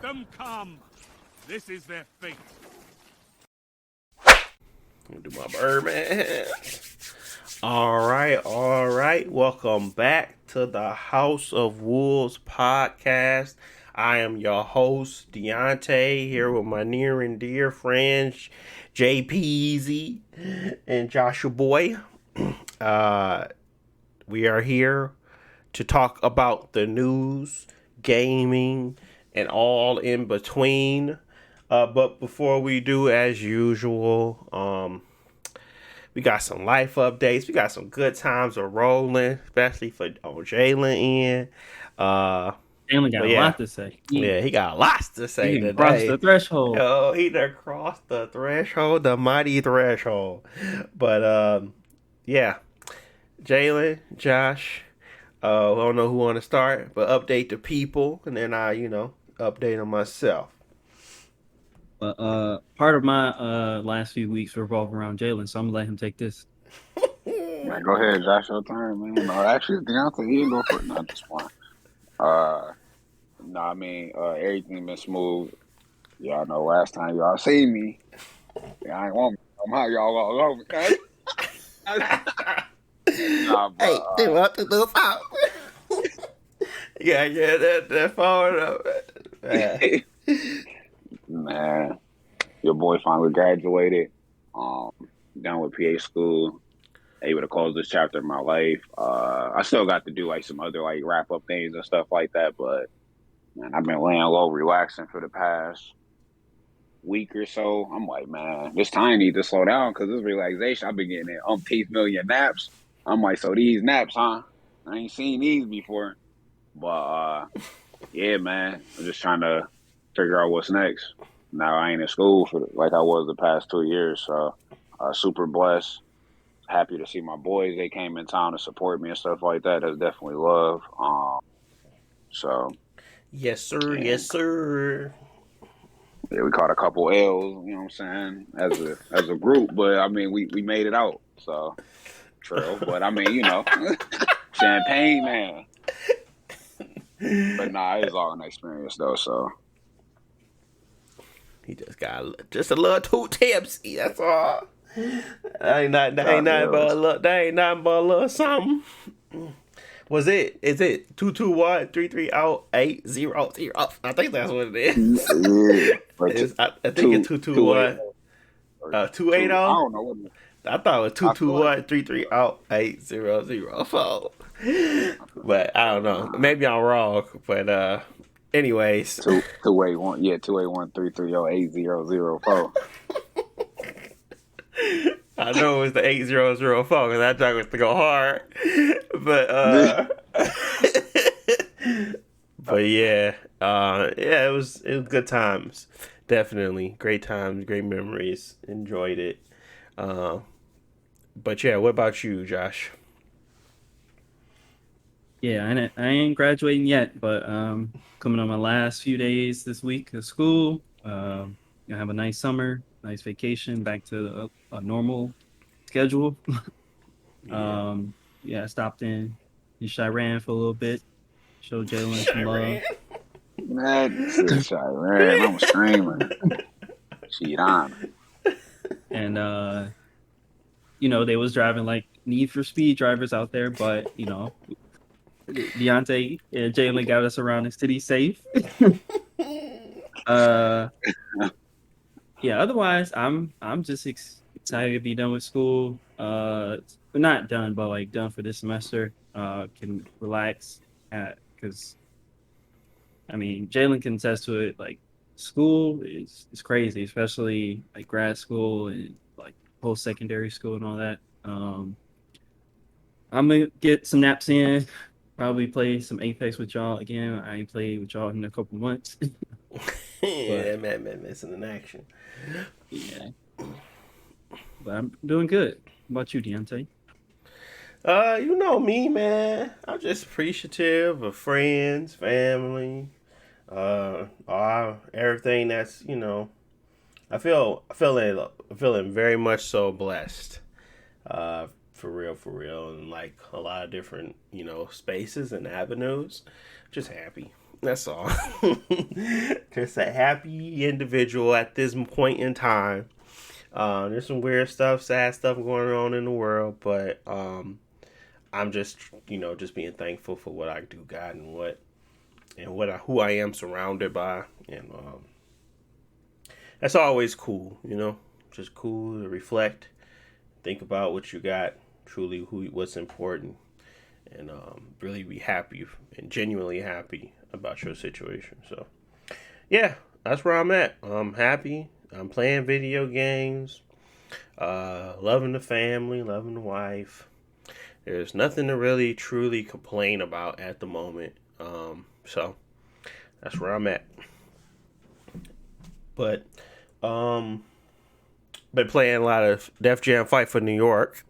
them come. This is their fate. Do my Birdman. All right. Welcome back to the House of Wolves podcast. I am your host, Deontay, here with my near and dear friends, JPeasy and Joshua Boy. We are here to talk about the news, gaming, and all in between. But before we do, as usual, we got some life updates. We got some good times are rolling, especially for Jalen in. Jalen got a lot to say. He got a lot to say he today. Crossed the threshold. Oh, he done crossed the threshold, the mighty threshold. But yeah, Jalen, Josh. I don't know who want to start, but update the people, and then I, update on myself. Part of my last few weeks revolve around Jalen, so I'm gonna let him take this. Man, go ahead, Josh. Your turn, man. No, actually, Deontay, he go for it. Not this one. Everything been smooth. Y'all know last time y'all seen me, I ain't want me. I'm how y'all all over me. Hey, they want to do something. Yeah, that phone up. Man, your boy finally graduated. Done with PA school. Able to close this chapter of my life. I still got to do like some other like wrap up things and stuff like that, but man, I've been laying low, relaxing for the past week or so. I'm like, man, this time need to slow down because this relaxation, I've been getting umpteen million naps. I'm like, so these naps, huh? I ain't seen these before. But yeah, man, I'm just trying to figure out what's next. Now I ain't in school for like I was the past 2 years, so super blessed. Happy to see my boys. They came in town to support me and stuff like that. That's definitely love. So yes, sir. Yes, sir. Yeah, we caught a couple L's. You know what I'm saying? As a group, but I mean, we made it out. So true. But I mean, champagne, man. But nah, it was all an experience though. So he just got just a little too tipsy. That's all. That ain't nothing but a little something. Is it 2-2-1-3-3 out 8-0-0? I think that's what it is. Yeah, I think it's 2-2-1. 2-8-0. I don't know what. I thought it was 2-2-1-3-3 out 8-0-0-4. But I don't know. Maybe I'm wrong. But anyways, 2-8-1. Yeah, 2-8-1-3-3-0-8-0-0-4. I know it was the 8-0-0-4 because I thought it was to go hard. But yeah, it was good times. Definitely great times, great memories. Enjoyed it. But yeah, what about you, Josh? Yeah, I ain't graduating yet, but coming on my last few days this week of school. Gonna have a nice summer, nice vacation, back to a normal schedule. I stopped in Cheyenne for a little bit, showed Jalen some love. Man, Cheyenne, I'm screaming. Cheat on. And they was driving like Need for Speed drivers out there, but Deontay and Jalen got us around the city safe. Otherwise, I'm just excited to be done with school. But not done, but like done for this semester. Can relax because I mean Jalen can attest to it. Like school is crazy, especially like grad school and like post secondary school and all that. I'm gonna get some naps in. Probably play some Apex with y'all again. I ain't played with y'all in a couple months. Yeah, man, missing in action. Yeah. But I'm doing good. How about you, Deontay? You know me, man. I'm just appreciative of friends, family, everything that's I feeling very much so blessed. For real, and like a lot of different spaces and avenues. Just happy. That's all. Just a happy individual at this point in time. There's some weird stuff, sad stuff going on in the world, but I'm just, just being thankful for what I do got and who I am surrounded by, and that's always cool, just cool to reflect, think about what you got, truly what's important, and really be happy and genuinely happy about your situation. So, yeah, that's where I'm at. I'm happy. I'm playing video games, loving the family, loving the wife. There's nothing to really truly complain about at the moment. So that's where I'm at. But been playing a lot of Def Jam Fight for New York.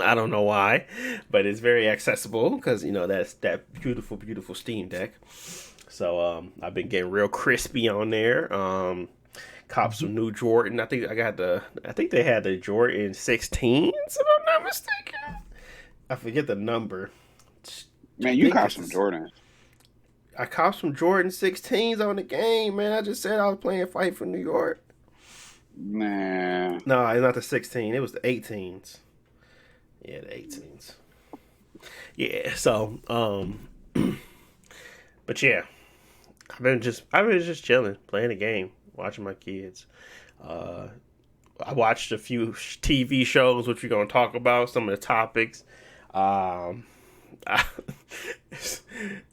I don't know why, but it's very accessible because that's that beautiful, beautiful Steam Deck. So I've been getting real crispy on there. Cop some new Jordan. I think they had the Jordan 16s, if I'm not mistaken. I forget the number. Man, you caught some Jordans. I caught some Jordan 16s on the game, man. I just said I was playing Fight for New York. Nah. No, it's not the 16. It was the 18s. Yeah, the 18s. Yeah, so, but yeah. I've been just chilling, playing the game, watching my kids. I watched a few TV shows, which we're going to talk about, some of the topics.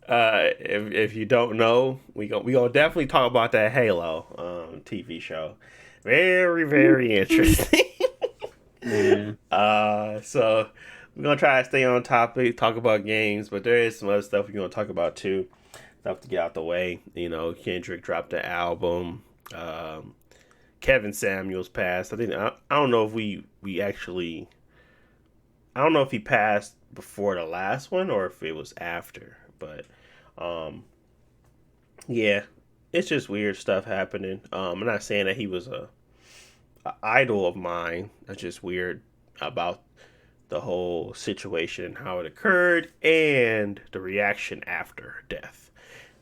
If you don't know, we gonna definitely talk about that Halo TV show. Very, very interesting. So we're gonna try to stay on topic, talk about games, but there is some other stuff we're gonna talk about too. Stuff to get out the way. Kendrick dropped the album. Kevin Samuels passed. I don't know if we actually. I don't know if he passed before the last one or if it was after, but yeah, it's just weird stuff happening. I'm not saying that he was a idol of mine. That's just weird about the whole situation, how it occurred, and the reaction after death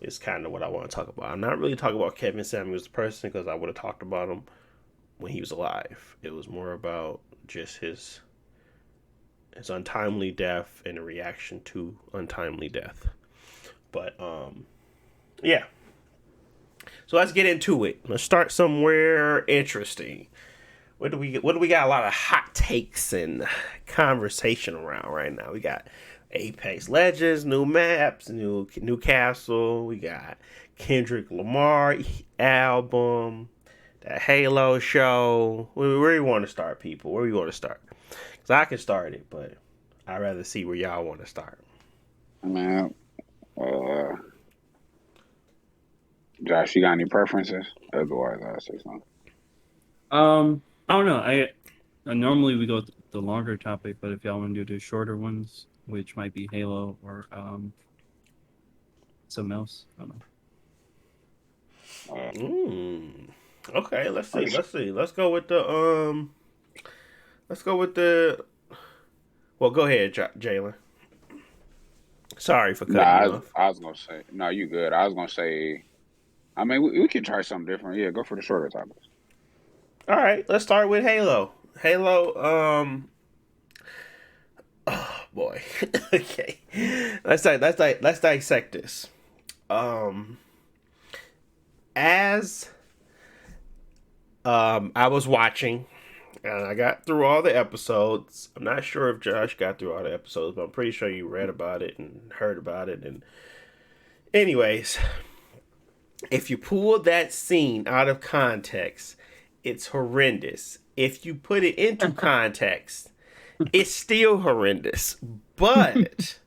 is kind of what I want to talk about. I'm not really talking about Kevin Samuels the person because I would have talked about him when he was alive. It was more about just his untimely death and a reaction to untimely death. But yeah. So let's get into it. Let's start somewhere interesting. What do we got? A lot of hot takes and conversation around right now. We got Apex Legends, new maps, new castle. We got Kendrick Lamar album, that Halo show. Where do you want to start, people? Where do you want to start? Because I can start it, but I'd rather see where y'all want to start. Man, Josh, you got any preferences? Otherwise, I'll say something. I don't know. I normally we go with the longer topic, but if y'all want to do the shorter ones, which might be Halo or something else, I don't know. Okay, let's see. Let's go with the Well, go ahead, Jalen. Sorry for cutting you off. I was gonna say, no, you good. I was gonna say, I mean, we can try something different. Yeah, go for the shorter topics. All right, let's start with Halo. Oh boy. Okay. Let's dissect this. As I was watching, and I got through all the episodes. I'm not sure if Josh got through all the episodes, but I'm pretty sure you read about it and heard about it. And anyways, if you pull that scene out of context, it's horrendous. If you put it into context, it's still horrendous. But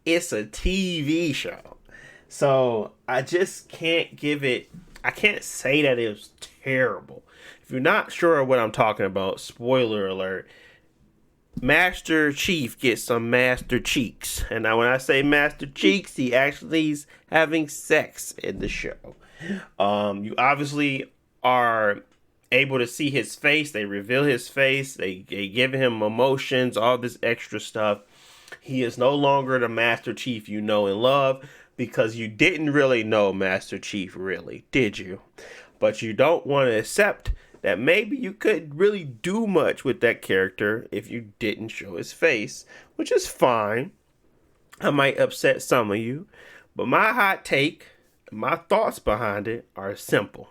it's a TV show. So I just can't I can't say that it was terrible. If you're not sure what I'm talking about, spoiler alert, Master Chief gets some master cheeks. And now when I say master cheeks, he's having sex in the show. You obviously are able to see his face. They reveal his face. They give him emotions, all this extra stuff. He is no longer the Master Chief you know and love, because you didn't really know Master Chief, really, did you? But you don't want to accept that maybe you couldn't really do much with that character if you didn't show his face, which is fine. I might upset some of you, but my hot take, my thoughts behind it are simple.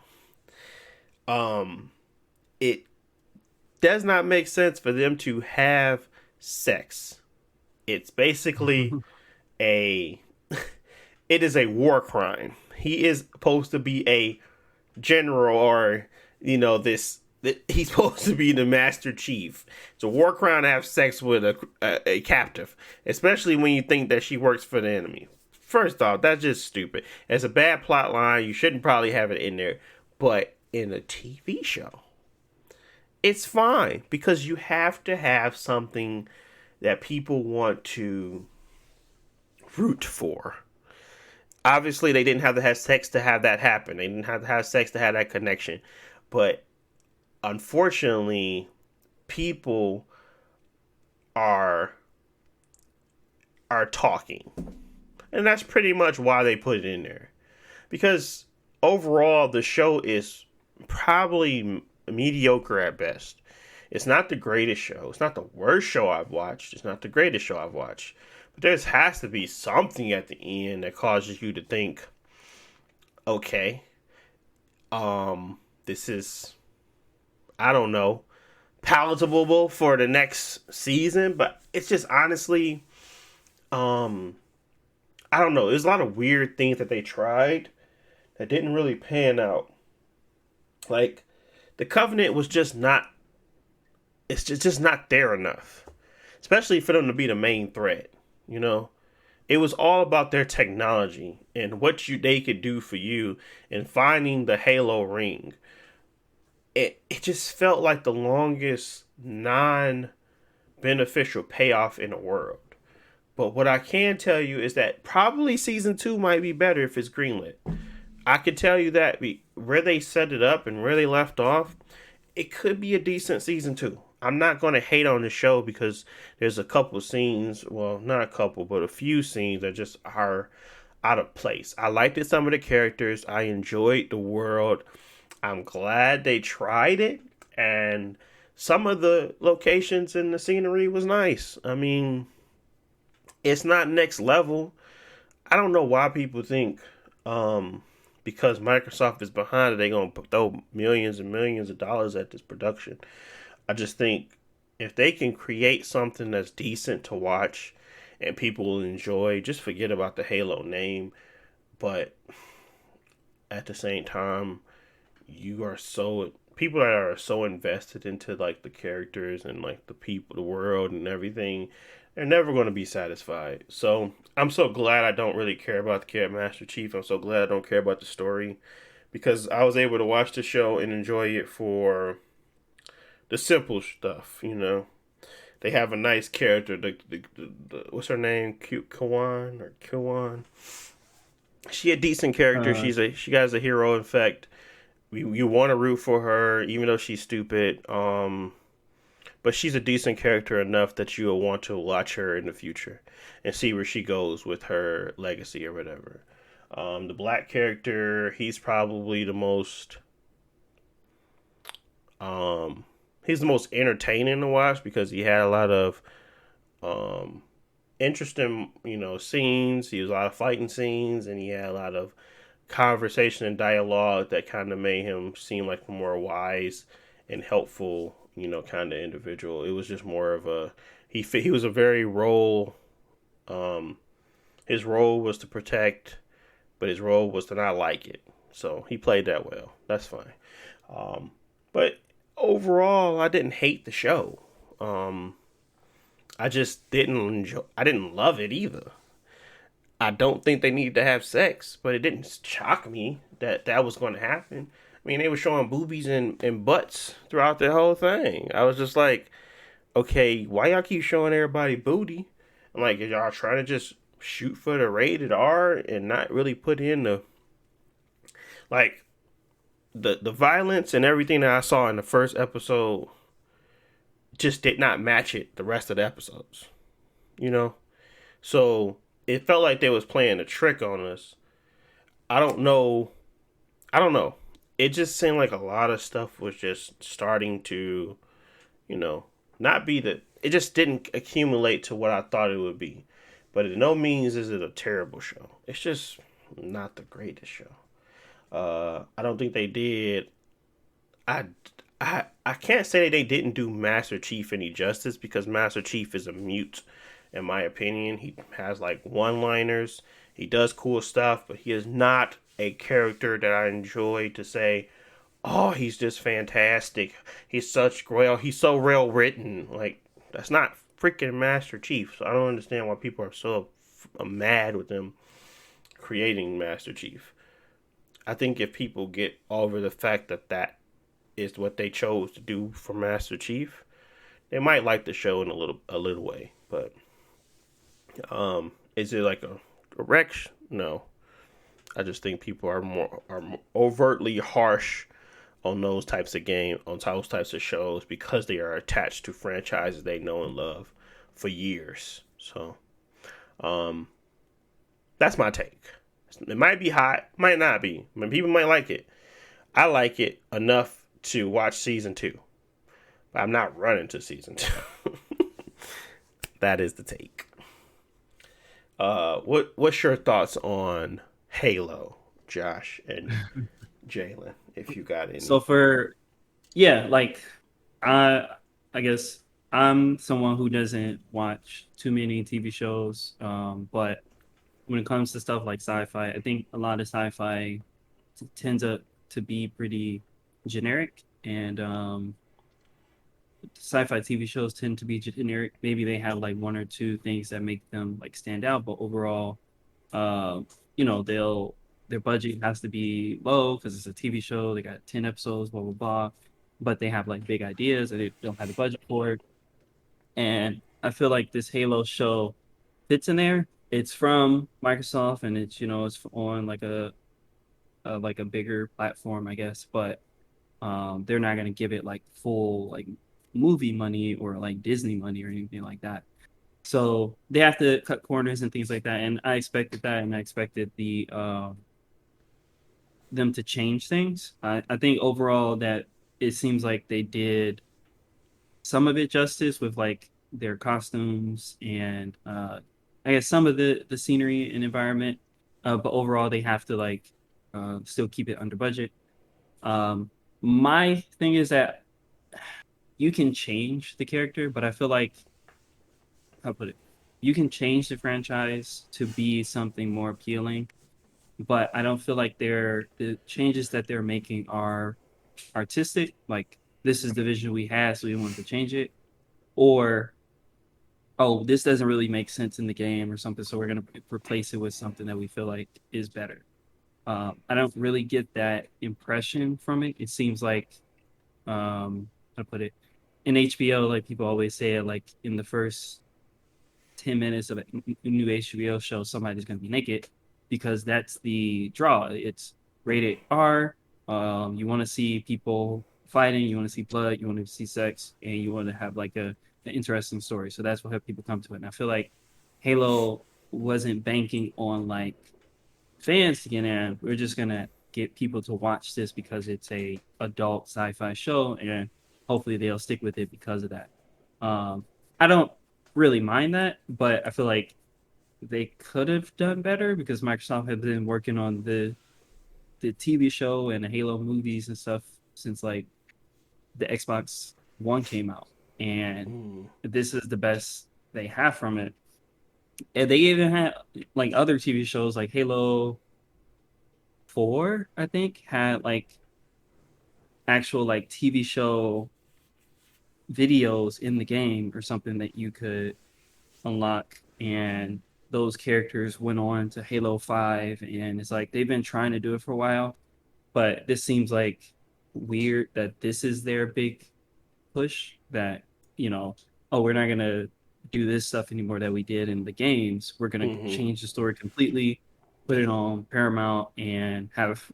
It does not make sense for them to have sex. It's basically it is a war crime. He is supposed to be a general, or he's supposed to be the Master Chief. It's a war crime to have sex with a captive, especially when you think that she works for the enemy. First off, that's just stupid. It's a bad plot line. You shouldn't probably have it in there. But in a TV show, it's fine, because you have to have something that people want to root for. Obviously, they didn't have to have sex to have that happen. They didn't have to have sex to have that connection. But unfortunately, people are talking. And that's pretty much why they put it in there. Because overall, the show is probably mediocre at best. It's not the greatest show. It's not the worst show I've watched. It's not the greatest show I've watched. But there has to be something at the end that causes you to think, okay, this is, I don't know, palatable for the next season. But it's just honestly, I don't know. There's a lot of weird things that they tried that didn't really pan out. Like, the Covenant was just not, it's just not there enough. Especially for them to be the main threat, It was all about their technology and what they could do for you, and finding the Halo ring. It just felt like the longest non-beneficial payoff in the world. But what I can tell you is that probably season 2 might be better if it's greenlit. I can tell you that where they set it up and where they left off, it could be a decent season 2. I'm not going to hate on the show because there's a couple scenes, well, not a couple, but a few scenes that just are out of place. I liked some of the characters. I enjoyed the world. I'm glad they tried it. And some of the locations and the scenery was nice. I mean, it's not next level. I don't know why people think because Microsoft is behind it, they're going to throw millions and millions of dollars at this production. I just think if they can create something that's decent to watch and people will enjoy, just forget about the Halo name. But at the same time, people that are so invested into like the characters and like the people, the world and everything, they're never going to be satisfied. So I'm so glad I don't really care about the character Master Chief. I'm so glad I don't care about the story, because I was able to watch the show and enjoy it for the simple stuff. They have a nice character. The what's her name? Kiwan. She a decent character. She has a hero effect. You want to root for her, even though she's stupid. But she's a decent character enough that you'll want to watch her in the future and see where she goes with her legacy or whatever. The black character, he's probably the most he's the most entertaining to watch, because he had a lot of interesting, scenes. He was a lot of fighting scenes, and he had a lot of conversation and dialogue that kind of made him seem like a more wise and helpful, kind of individual. It was just more of he was a very role. His role was to protect, but his role was to not like it. So he played that well. That's fine. But overall, I didn't hate the show. I just I didn't love it either. I don't think they needed to have sex, but it didn't shock me that was going to happen. I mean, they were showing boobies and butts throughout the whole thing. I was just like, okay, why y'all keep showing everybody booty? I'm like, y'all trying to just shoot for the rated R and not really put in the violence and everything that I saw in the first episode just did not match it the rest of the episodes. So it felt like they was playing a trick on us. I don't know. I don't know. It just seemed like a lot of stuff was just starting to, not be the. It just didn't accumulate to what I thought it would be. But in no means is it a terrible show. It's just not the greatest show. I don't think they did. I can't say they didn't do Master Chief any justice because Master Chief is a mute, in my opinion. He has like one-liners. He does cool stuff, but he is not a character that I enjoy to say, "Oh, he's just fantastic. He's so well written." Like that's not freaking Master Chief. So I don't understand why people are so mad with him creating Master Chief. I think if people get over the fact that that is what they chose to do for Master Chief, they might like the show in a little way. But is it like a wreck? No. I just think people are more overtly harsh on those types of shows because they are attached to franchises they know and love for years. So that's my take. It might be hot, might not be. I mean, people might like it. I like it enough to watch season 2. But I'm not running to season 2. That is the take. What's your thoughts on Halo, Josh and Jalen, if you got any? So I guess I'm someone who doesn't watch too many TV shows, but when it comes to stuff like sci-fi, I think a lot of sci-fi tends to be pretty generic, and sci-fi TV shows tend to be generic. Maybe they have like one or two things that make them like stand out, but overall, their budget has to be low because it's a TV show. They got 10 episodes, blah blah blah, but they have like big ideas and they don't have the budget for it. And I feel like this Halo show fits in there. It's from Microsoft, and it's on like a bigger platform, I guess. But they're not gonna give it like full like movie money or like Disney money or anything like that. So they have to cut corners and things like that. And I expected that, and I expected them to change things. I think overall that it seems like they did some of it justice with like their costumes and I guess some of the scenery and environment, but overall they have to like still keep it under budget. My thing is that you can change the character, but I feel like how put it, you can change the franchise to be something more appealing, but I don't feel like the changes that they're making are artistic. Like this is the vision we had, so we wanted to change it, or oh, this doesn't really make sense in the game or something, so we're going to replace it with something that we feel like is better. I don't really get that impression from it. It seems like, how to put it, in HBO, like people always say it, like in the first 10 minutes of a new HBO show, somebody's going to be naked because that's the draw. It's rated R. You want to see people fighting, you want to see blood, you want to see sex, and you want to have like an interesting story. So that's what helped people come to it. And I feel like Halo wasn't banking on like fans to get in. We're just gonna get people to watch this because it's a adult sci-fi show, and hopefully they'll stick with it because of that. I don't really mind that, but I feel like they could have done better because Microsoft has been working on the TV show and the Halo movies and stuff since like the Xbox One came out, and this is the best they have from it. And they even had like other TV shows like Halo 4, I think, had like actual like TV show videos in the game or something that you could unlock, and those characters went on to Halo 5, and it's like they've been trying to do it for a while, but this seems like weird that this is their big push, that oh, we're not gonna do this stuff anymore that we did in the games. We're gonna change the story completely, put it on Paramount, and have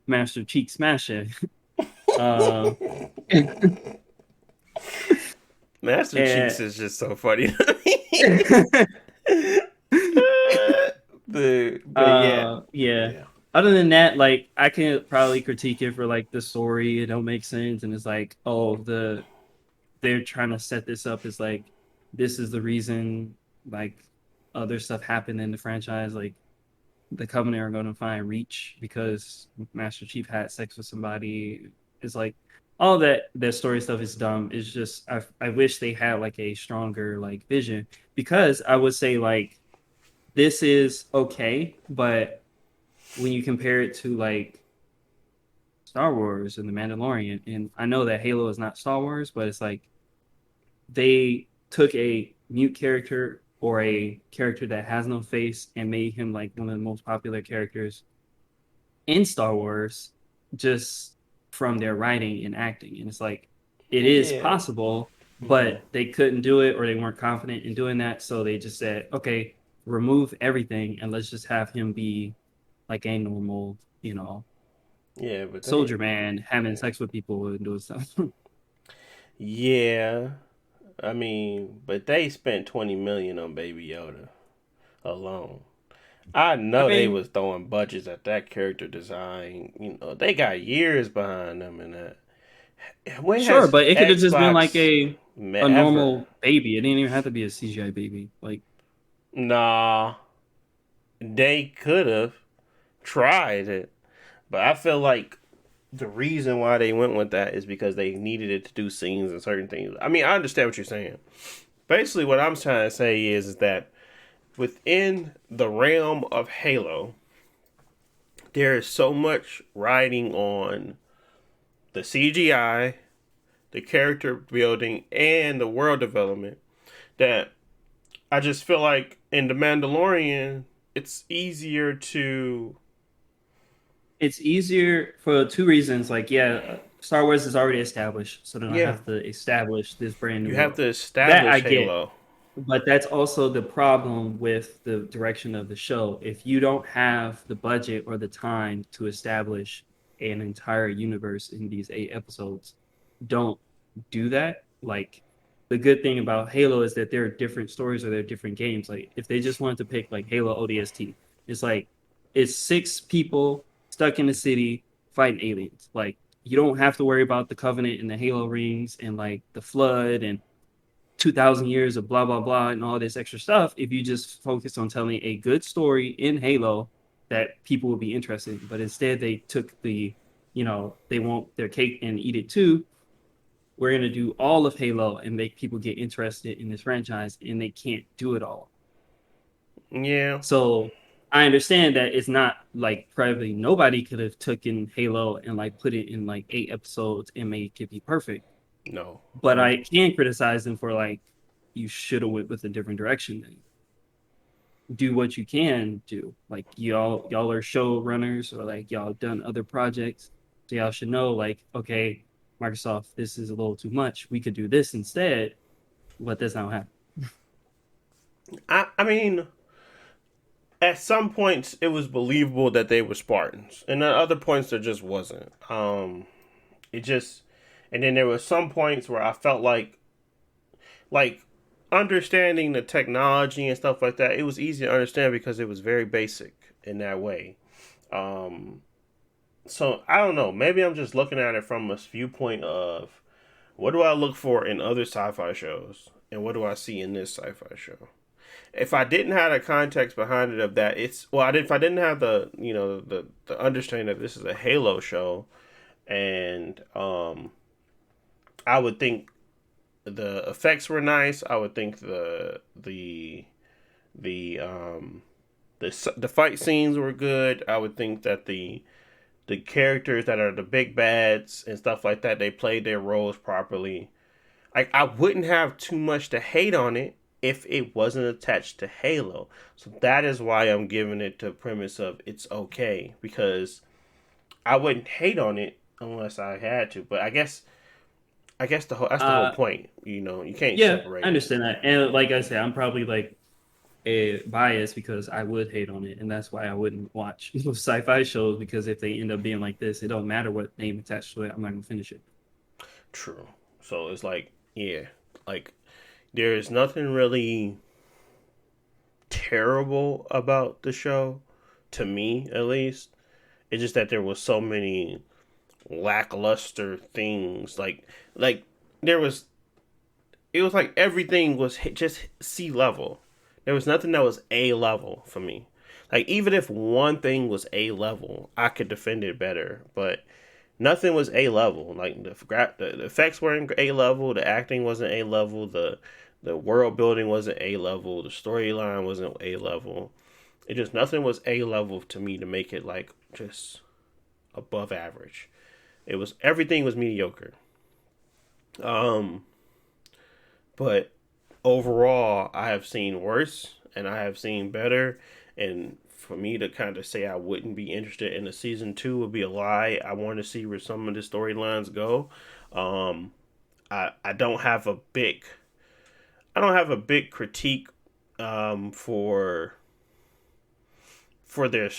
Master Chief smash it. Master Chiefs is just so funny. But yeah, Yeah. yeah, Other than that, like I can probably critique it for like the story. It don't make sense, and it's like, oh, they're trying to set this up as like this is the reason like other stuff happened in the franchise. Like the Covenant are going to find Reach because Master Chief had sex with somebody. It's like all that story stuff is dumb. It's just I wish they had like a stronger like vision, because I would say like this is okay, but when you compare it to like Star Wars and The Mandalorian, and I know that Halo is not Star Wars, but it's like they took a mute character or a character that has no face and made him like one of the most popular characters in Star Wars just from their writing and acting. And it's like it is yeah. possible, Hmm. but they couldn't do it or they weren't confident in doing that. So they just said, okay, remove everything and let's just have him be like a normal, Yeah, but they, soldier man having yeah, sex with people and doing stuff. yeah. I mean, but they spent 20 million on Baby Yoda alone. I I know they mean, was throwing budgets at that character design. They got years behind them in that. When sure, has but it could have just been like Xbox a ever? normal baby. It didn't even have to be a CGI baby. Like, Nah, they could have tried it, but I feel like the reason why they went with that is because they needed it to do scenes and certain things. I mean, I understand what you're saying. Basically, what I'm trying to say is that within the realm of Halo, there is so much riding on the CGI, the character building, and the world development that I just feel like in The Mandalorian, it's easier to. it's easier for two reasons. Like, yeah, Star Wars is already established, so they don't Yeah, have to establish this brand new you have world. to That I establish get. Halo. But that's also the problem with the direction of the show. If you don't have the budget or the time to establish an entire universe in these 8 episodes, don't do that. Like the good thing about Halo is that there are different stories or there are different games. Like if they just wanted to pick like Halo ODST, it's like it's 6 people stuck in a city fighting aliens. Like you don't have to worry about the Covenant and the Halo rings and like the flood and 2,000 years of blah blah blah and all this extra stuff if you just focus on telling a good story in Halo that people would be interested in. But instead they took they want their cake and eat it too. We're going to do all of Halo and make people get interested in this franchise, and they can't do it all. Yeah, So I understand that it's not like probably nobody could have taken Halo and like put it in like 8 episodes and make it be perfect. no. But I can criticize them for like you should have went with a different direction. Then do what you can do. Like y'all are showrunners or like y'all done other projects, so y'all should know like okay, Microsoft, this is a little too much. We could do this instead, but that's not happening. I mean, at some points it was believable that they were Spartans, and at other points there just wasn't. It just, and then there were some points where I felt like understanding the technology and stuff like that. It was easy to understand because it was very basic in that way. Um, so I don't know. Maybe I'm just looking at it from a viewpoint of what do I look for in other sci-fi shows, and what do I see in this sci-fi show. If I didn't have the context behind it of that, if I didn't have the the understanding that this is a Halo show, and I would think the effects were nice. I would think the the fight scenes were good. I would think that the characters that are the big bads and stuff like that, they played their roles properly. Like I wouldn't have too much to hate on it if it wasn't attached to Halo. So that is why I'm giving it the premise of it's okay, because I wouldn't hate on it unless I had to. But I guess the whole Uh, point. You can't yeah, I separate it. understand that, and like I said, I'm probably like a bias because I would hate on it, and that's why I wouldn't watch sci-fi shows because if they end up being like this, it don't matter what name attached to it. I'm not gonna finish it. True. So it's like, yeah, like there is nothing really terrible about the show, to me at least. It's just that there was so many lackluster things. Like there was, it was like everything was just C level. There was nothing that was A level for me. Like even if one thing was A level, I could defend it better. But nothing was A level. Like the effects weren't A level, the acting wasn't A level, the world building wasn't A level, the storyline wasn't A level. It just nothing was A level to me to make it like just above average. It was everything was mediocre. But overall, I have seen worse and I have seen better. And for me to kind of say I wouldn't be interested in a season 2 would be a lie. I want to see where some of the storylines go. I don't have a big critique for their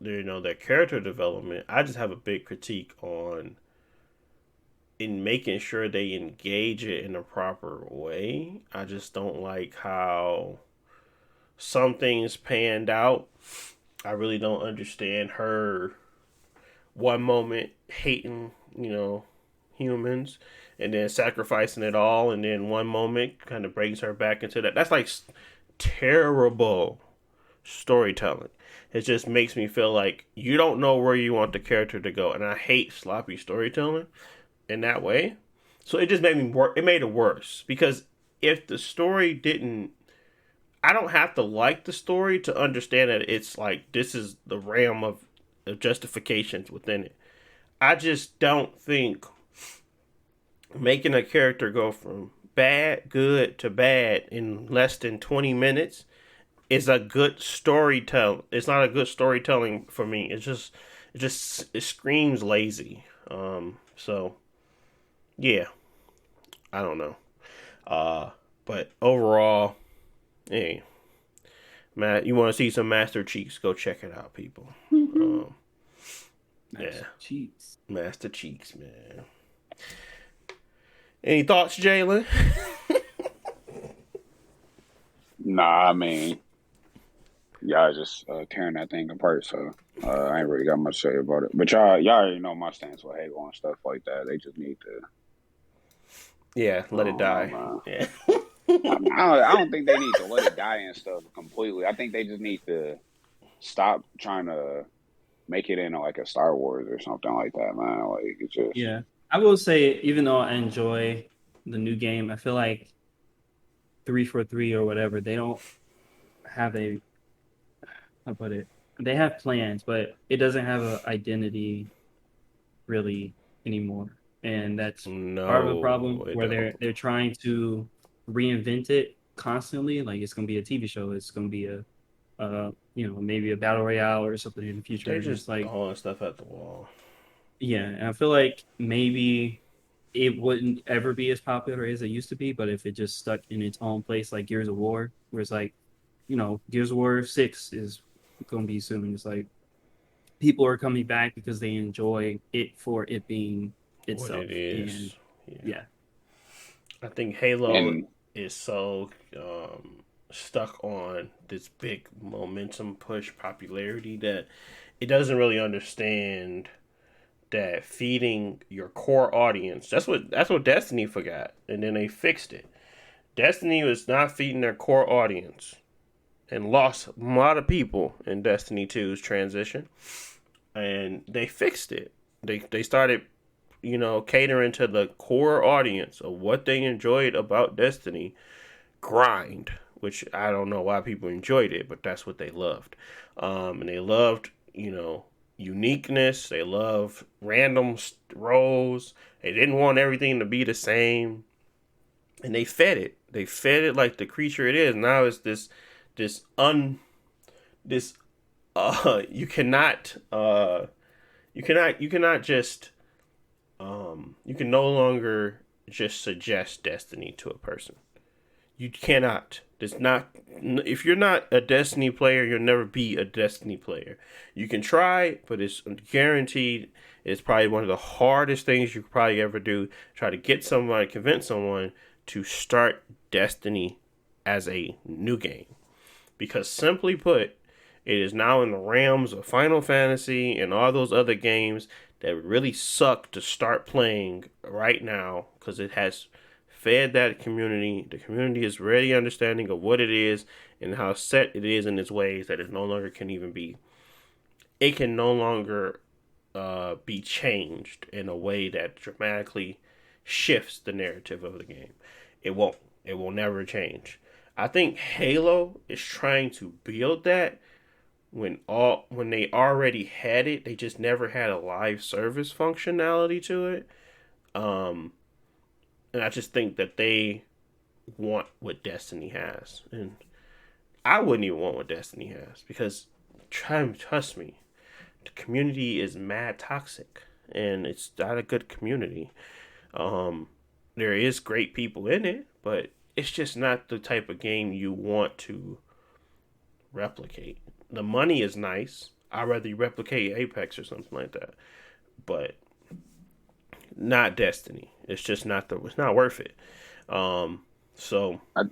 their character development. I just have a big critique on in making sure they engage it in a proper way. I just don't like how some things panned out. I really don't understand her one moment hating, humans and then sacrificing it all, and then one moment kind of brings her back into that. That's like terrible storytelling. It just makes me feel like you don't know where you want the character to go, and I hate sloppy storytelling in that way. So it just made me it made it worse, because if the story didn't, I don't have to like the story to understand that it's like this is the realm of justifications within it. I just don't think making a character go from good to bad in less than 20 minutes is a good storytelling. It's not a good storytelling for me. It screams lazy. So yeah, I don't know. But overall, hey, Matt, you want to see some Master Cheeks? Go check it out, people. Master Cheeks. Master Cheeks, man. Any thoughts, Jalen? Nah, I mean, y'all just tearing that thing apart, so I ain't really got much to say about it. But y'all already know my stance with Halo and stuff like that. They just need to, yeah, let it die. Yeah. I don't think they need to let it die and stuff completely. I think they just need to stop trying to make it into like a Star Wars or something like that, man. Like it's just Yeah. I will say, even though I enjoy the new game, I feel like 343 or whatever, they don't have how put it? They have plans, but it doesn't have an identity really anymore. And that's part of the problem, where they're trying to reinvent it constantly. Like it's gonna be a TV show, it's gonna be a maybe a battle royale or something in the future. They're just like throwing stuff at the wall. Yeah, and I feel like maybe it wouldn't ever be as popular as it used to be, but if it just stuck in its own place, like Gears of War, where it's like, Gears of War 6 is going to be soon. It's like people are coming back because they enjoy it for it being itself. What it is. And, yeah. I think Halo is so stuck on this big momentum push popularity that it doesn't really understand that feeding your core audience, that's what Destiny forgot, and then they fixed it. Destiny was not feeding their core audience and lost a lot of people in Destiny 2's transition, and they fixed it. They started catering to the core audience of what they enjoyed about Destiny. Grind, which I don't know why people enjoyed it, but that's what they loved. And they loved uniqueness. They love random roles. They didn't want everything to be the same, and they fed it. They fed it like the creature it is. Now it's you can no longer just suggest Destiny to a person. You cannot. If you're not a Destiny player, you'll never be a Destiny player. You can try, but it's guaranteed. It's probably one of the hardest things you could probably ever do. Try to convince someone to start Destiny as a new game. Because simply put, it is now in the realms of Final Fantasy and all those other games that really suck to start playing right now because it has fed that community. The community is really understanding of what it is and how set it is in its ways that it no longer can even be. It can no longer be changed in a way that dramatically shifts the narrative of the game. It won't. It will never change. I think Halo is trying to build that when they already had it, they just never had a live service functionality to it. And I just think that they want what Destiny has, and I wouldn't even want what Destiny has because trust me, the community is mad toxic, and it's not a good community. There is great people in it, but it's just not the type of game you want to replicate. The money is nice. I'd rather you replicate Apex or something like that, but not Destiny. It's just not it's not worth it. So I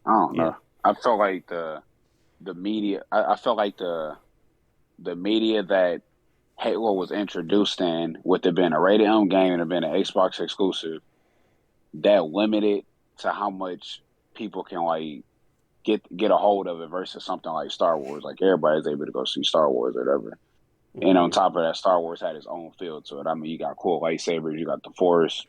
don't know. I felt like the media. I felt like the media that Halo was introduced in, with it being a rated M game and it being an Xbox exclusive, that limited to how much people can like get a hold of it versus something like Star Wars. Like everybody's able to go see Star Wars or whatever. Mm-hmm. And on top of that, Star Wars had its own feel to it. I mean, you got cool lightsabers, you got the Force,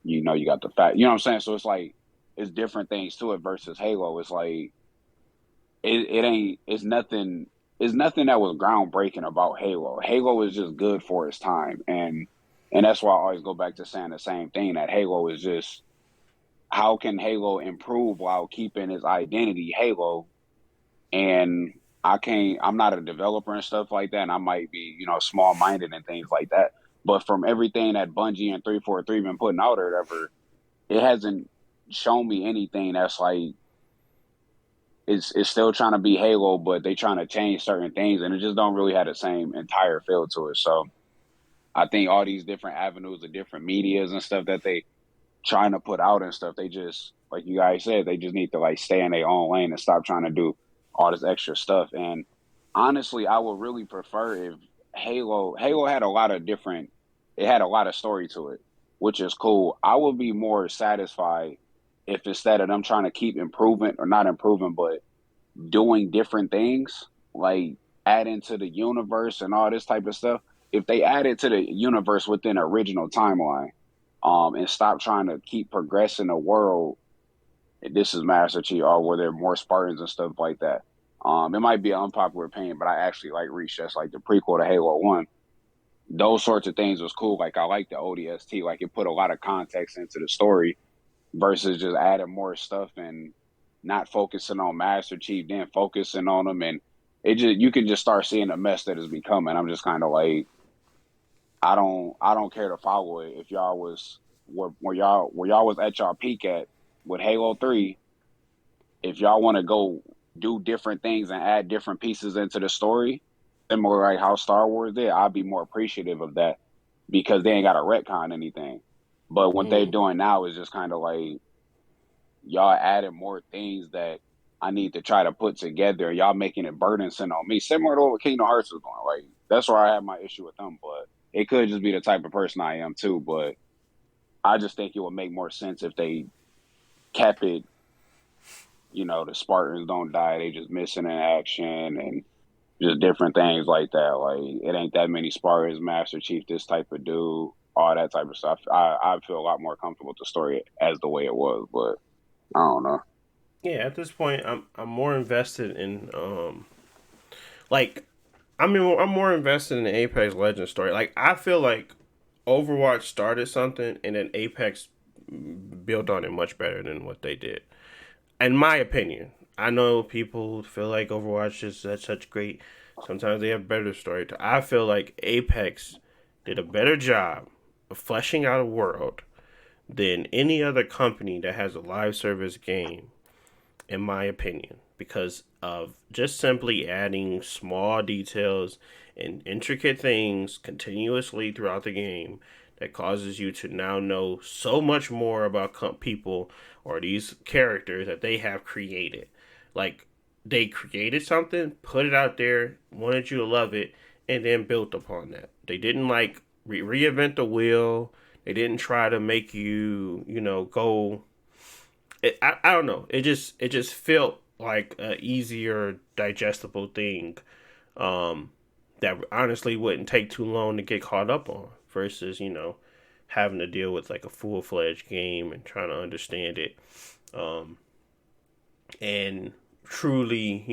you got the fact, you know what I'm saying? So it's like, it's different things to it versus Halo. It's like, it's nothing that was groundbreaking about Halo. Halo is just good for its time. And that's why I always go back to saying the same thing, that Halo is just, how can Halo improve while keeping its identity Halo? And I'm not a developer and stuff like that, and I might be, small-minded and things like that. But from everything that Bungie and 343 been putting out or whatever, it hasn't shown me anything that's like, it's still trying to be Halo, but they trying to change certain things, and it just don't really have the same entire feel to it. So I think all these different avenues of different medias and stuff that they trying to put out and stuff, they just, like you guys said, they just need to like stay in their own lane and stop trying to do all this extra stuff. And honestly, I would really prefer if Halo had a lot of story to it, which is cool. I would be more satisfied if instead of them trying to keep improving, or not improving, but doing different things, like adding to the universe and all this type of stuff, if they added to the universe within the original timeline, and stop trying to keep progressing the world. This is Master Chief, or where there are more Spartans and stuff like that. It might be an unpopular opinion, but I actually like Reach. That's like the prequel to Halo 1. Those sorts of things was cool. Like I like the ODST. Like it put a lot of context into the story versus just adding more stuff and not focusing on Master Chief, then focusing on him. And you can just start seeing the mess that is becoming. I'm just kind of like, I don't care to follow it. If y'all was where y'all was at y'all peak at with Halo 3, if y'all want to go do different things and add different pieces into the story, similar like how Star Wars did, I'd be more appreciative of that because they ain't got to retcon anything. But what they're doing now is just kind of like, y'all adding more things that I need to try to put together. Y'all making it burdensome on me, similar to what Kingdom Hearts is doing. Like that's where I have my issue with them, but it could just be the type of person I am too, but I just think it would make more sense if they kept it, the Spartans don't die, they just missing in action and just different things like that. Like, it ain't that many Spartans, Master Chief, this type of dude, all that type of stuff. I feel a lot more comfortable with the story as the way it was, but I don't know. Yeah, at this point, I'm more invested in, I'm more invested in the Apex Legends story. Like, I feel like Overwatch started something, and then Apex built on it much better than what they did. In my opinion, I know people feel like Overwatch is such great. Sometimes they have better story. I feel like Apex did a better job of fleshing out a world than any other company that has a live service game, in my opinion, because of just simply adding small details and intricate things continuously throughout the game that causes you to now know so much more about people or these characters that they have created. Like they created something, put it out there, wanted you to love it, and then built upon that. They didn't like reinvent the wheel. They didn't try to make you, go. I don't know. It just felt like a easier digestible thing, that honestly wouldn't take too long to get caught up on versus having to deal with like a full fledged game and trying to understand it, and truly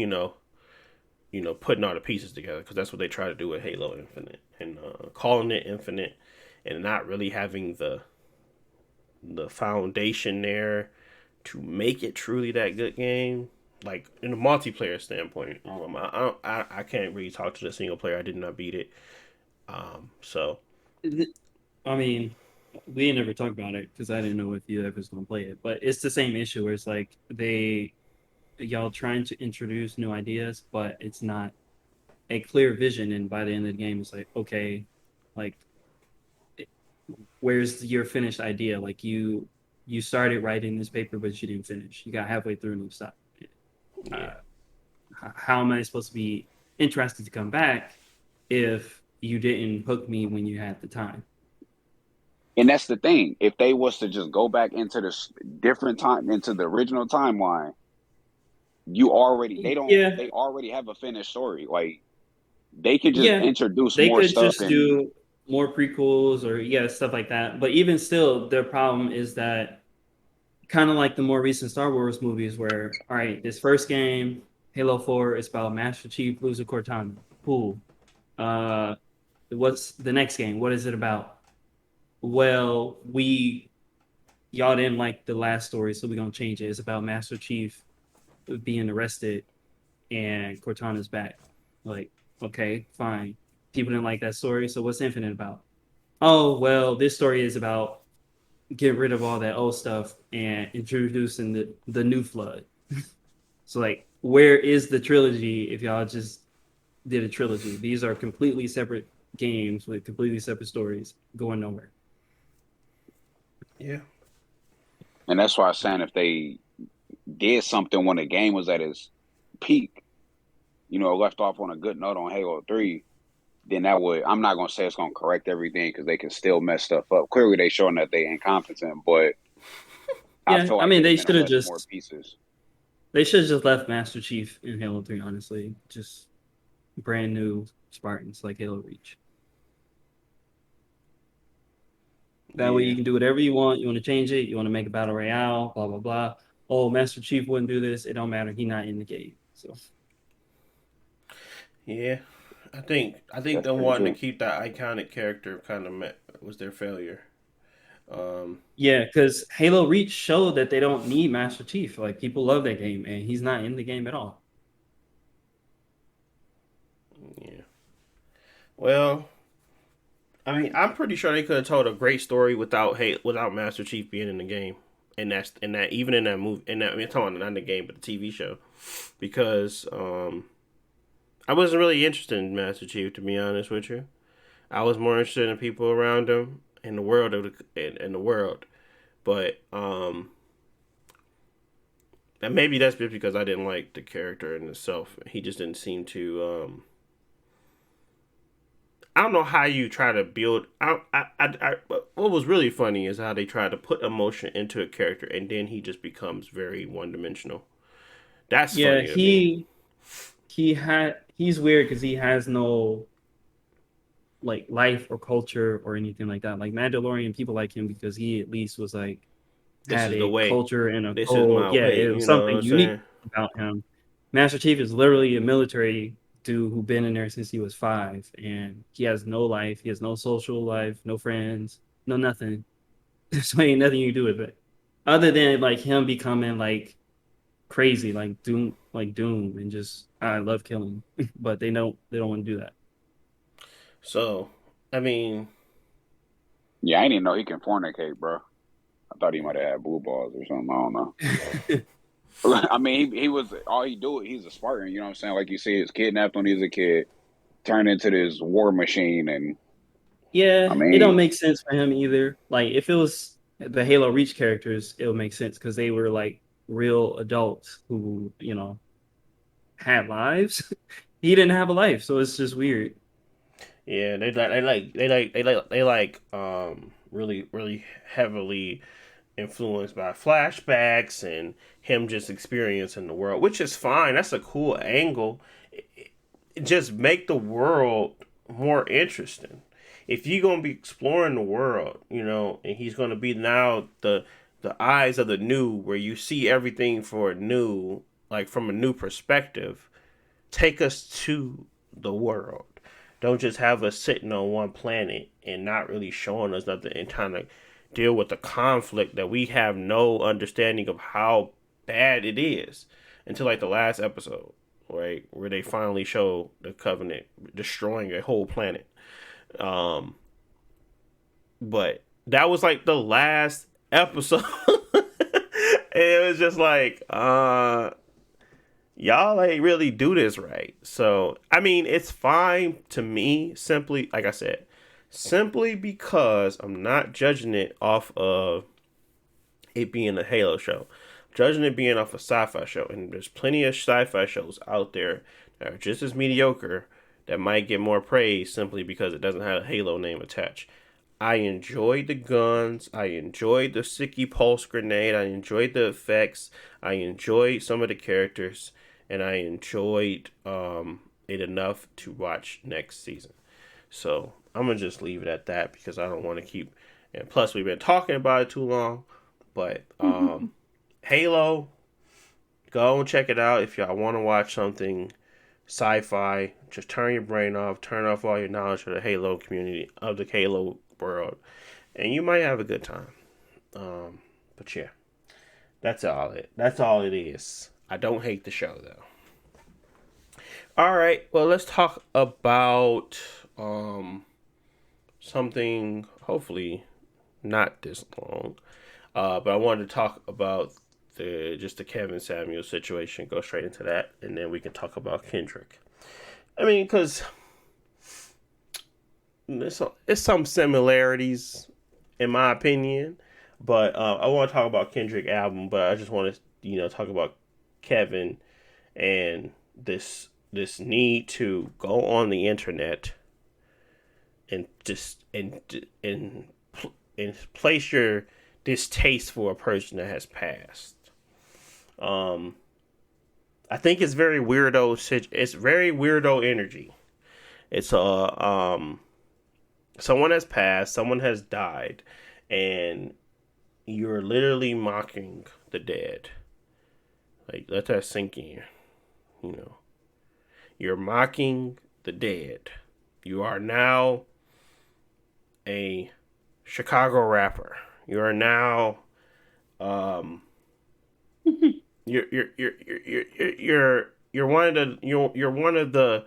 putting all the pieces together, because that's what they try to do with Halo Infinite, and calling it Infinite and not really having the foundation there to make it truly that good game. Like in a multiplayer standpoint, I can't really talk to the single player. I did not beat it. So I mean, we never talked about it because I didn't know if you ever was going to play it. But it's the same issue where it's like y'all trying to introduce new ideas, but it's not a clear vision. And by the end of the game, it's like, okay, like, where's your finished idea? Like you started writing this paper, but you didn't finish. You got halfway through and you stopped. yeah, How am I supposed to be interested to come back if you didn't hook me when you had the time? And that's the thing. If they was to just go back into the different time, into the original timeline, Yeah, they already have a finished story. Like they could just yeah, introduce they more could stuff just and do more prequels or stuff like that. But even still, their problem is that kind of like the more recent Star Wars movies, where all right, this first game, Halo 4, is about Master Chief losing Cortana. Cool. Uh, what's the next game? What is it about? Well, y'all didn't like the last story, so we're gonna change it. It's about Master Chief being arrested and Cortana's back. Like, okay, fine. People didn't like that story, so what's Infinite about? Oh, well, this story is about getting rid of all that old stuff and introducing the new flood. So, like, where is the trilogy if y'all just did a trilogy? These are completely separate games with completely separate stories going nowhere. yeah, that's why I'm saying if they did something when the game was at its peak, left off on a good note on Halo 3, then that would, I'm not going to say it's going to correct everything because they can still mess stuff up. Clearly, they showing that they incompetent, but I Yeah, feel I like mean, they've been left more pieces. they should have just left Master Chief in Halo 3, honestly. Just brand new Spartans like Halo Reach. That way yeah, you can do whatever you want. You want to change it, you want to make a battle royale, blah blah blah. Oh, Master Chief wouldn't do this. It don't matter. He's not in the game. So yeah. I think That's them pretty wanting true. to keep that iconic character kind of was their failure. yeah, because Halo Reach showed that they don't need Master Chief. Like people love that game, and he's not in the game at all. Yeah. Well, I mean, I'm pretty sure they could have told a great story without Master Chief being in the game, and that even in that movie, and that I mean, I'm talking not in the game but the TV show, because I wasn't really interested in Master Chief, to be honest with you. I was more interested in people around him and the world in the world, but and maybe that's just because I didn't like the character in itself. He just didn't seem to. I don't know how you try to build. What was really funny is how they try to put emotion into a character, and then he just becomes very one dimensional. That's Yeah, funny to me. he's weird because he has no like life or culture or anything like that. Like Mandalorian people like him because he at least was like This had is the a way. culture and a This is code. my Yeah, way. it was You know what something I'm unique saying? about him. Master Chief is literally a military dude who been in there since he was 5, and he has no life. He has no social life, no friends, no nothing. So ain't nothing you can do with it, other than like him becoming like crazy, like Doom, and just I love killing. But they don't want to do that. So, I mean, Yeah, I didn't even know he can fornicate, bro. I thought he might have had blue balls or something. I don't know. I mean, he was all he do. He's a Spartan, you know what I'm saying? Like you see, he was kidnapped when he was a kid, turned into this war machine, and I Yeah, it don't mean, make sense for him either. Like if it was the Halo Reach characters, it would make sense because they were like real adults who, had lives. He didn't have a life, so it's just weird. Yeah, really heavily influenced by flashbacks and him just experiencing the world, which is fine. That's a cool angle. Just make the world more interesting. If you're gonna be exploring the world, and he's gonna be now the eyes of the new, where you see everything for a new, like from a new perspective. Take us to the world. Don't just have us sitting on one planet and not really showing us nothing and trying to deal with the conflict that we have no understanding of how bad it is until like the last episode, right, where they finally show the Covenant destroying a whole planet. Um, but that was like the last episode. And it was just like, y'all ain't really do this right. So, I mean, it's fine to me, simply, like I said, simply because I'm not judging it off of it being a Halo show. I'm judging it being off a sci-fi show. And there's plenty of sci-fi shows out there that are just as mediocre that might get more praise simply because it doesn't have a Halo name attached. I enjoyed the guns. I enjoyed the sticky pulse grenade. I enjoyed the effects. I enjoyed some of the characters. And I enjoyed it enough to watch next season. So I'm going to just leave it at that because I don't want to keep... And plus, we've been talking about it too long. But Halo, go and check it out if y'all want to watch something sci-fi. Just turn your brain off. Turn off all your knowledge of the Halo community, of the Halo world, and you might have a good time. But yeah, that's all it is. I don't hate the show though. All right, well, let's talk about something hopefully not this long. But I wanted to talk about the Kevin Samuels situation. Go straight into that, and then we can talk about Kendrick. I mean, because it's some similarities in my opinion, but I want to talk about Kendrick album, but I just want to talk about Kevin and this need to go on the internet and just and place your distaste for a person that has passed. I think it's very weirdo. It's very weirdo energy. It's someone has passed, someone has died, and you're literally mocking the dead. Like, let that sink in. You're mocking the dead. You are now a Chicago rapper. You are now, you're one of the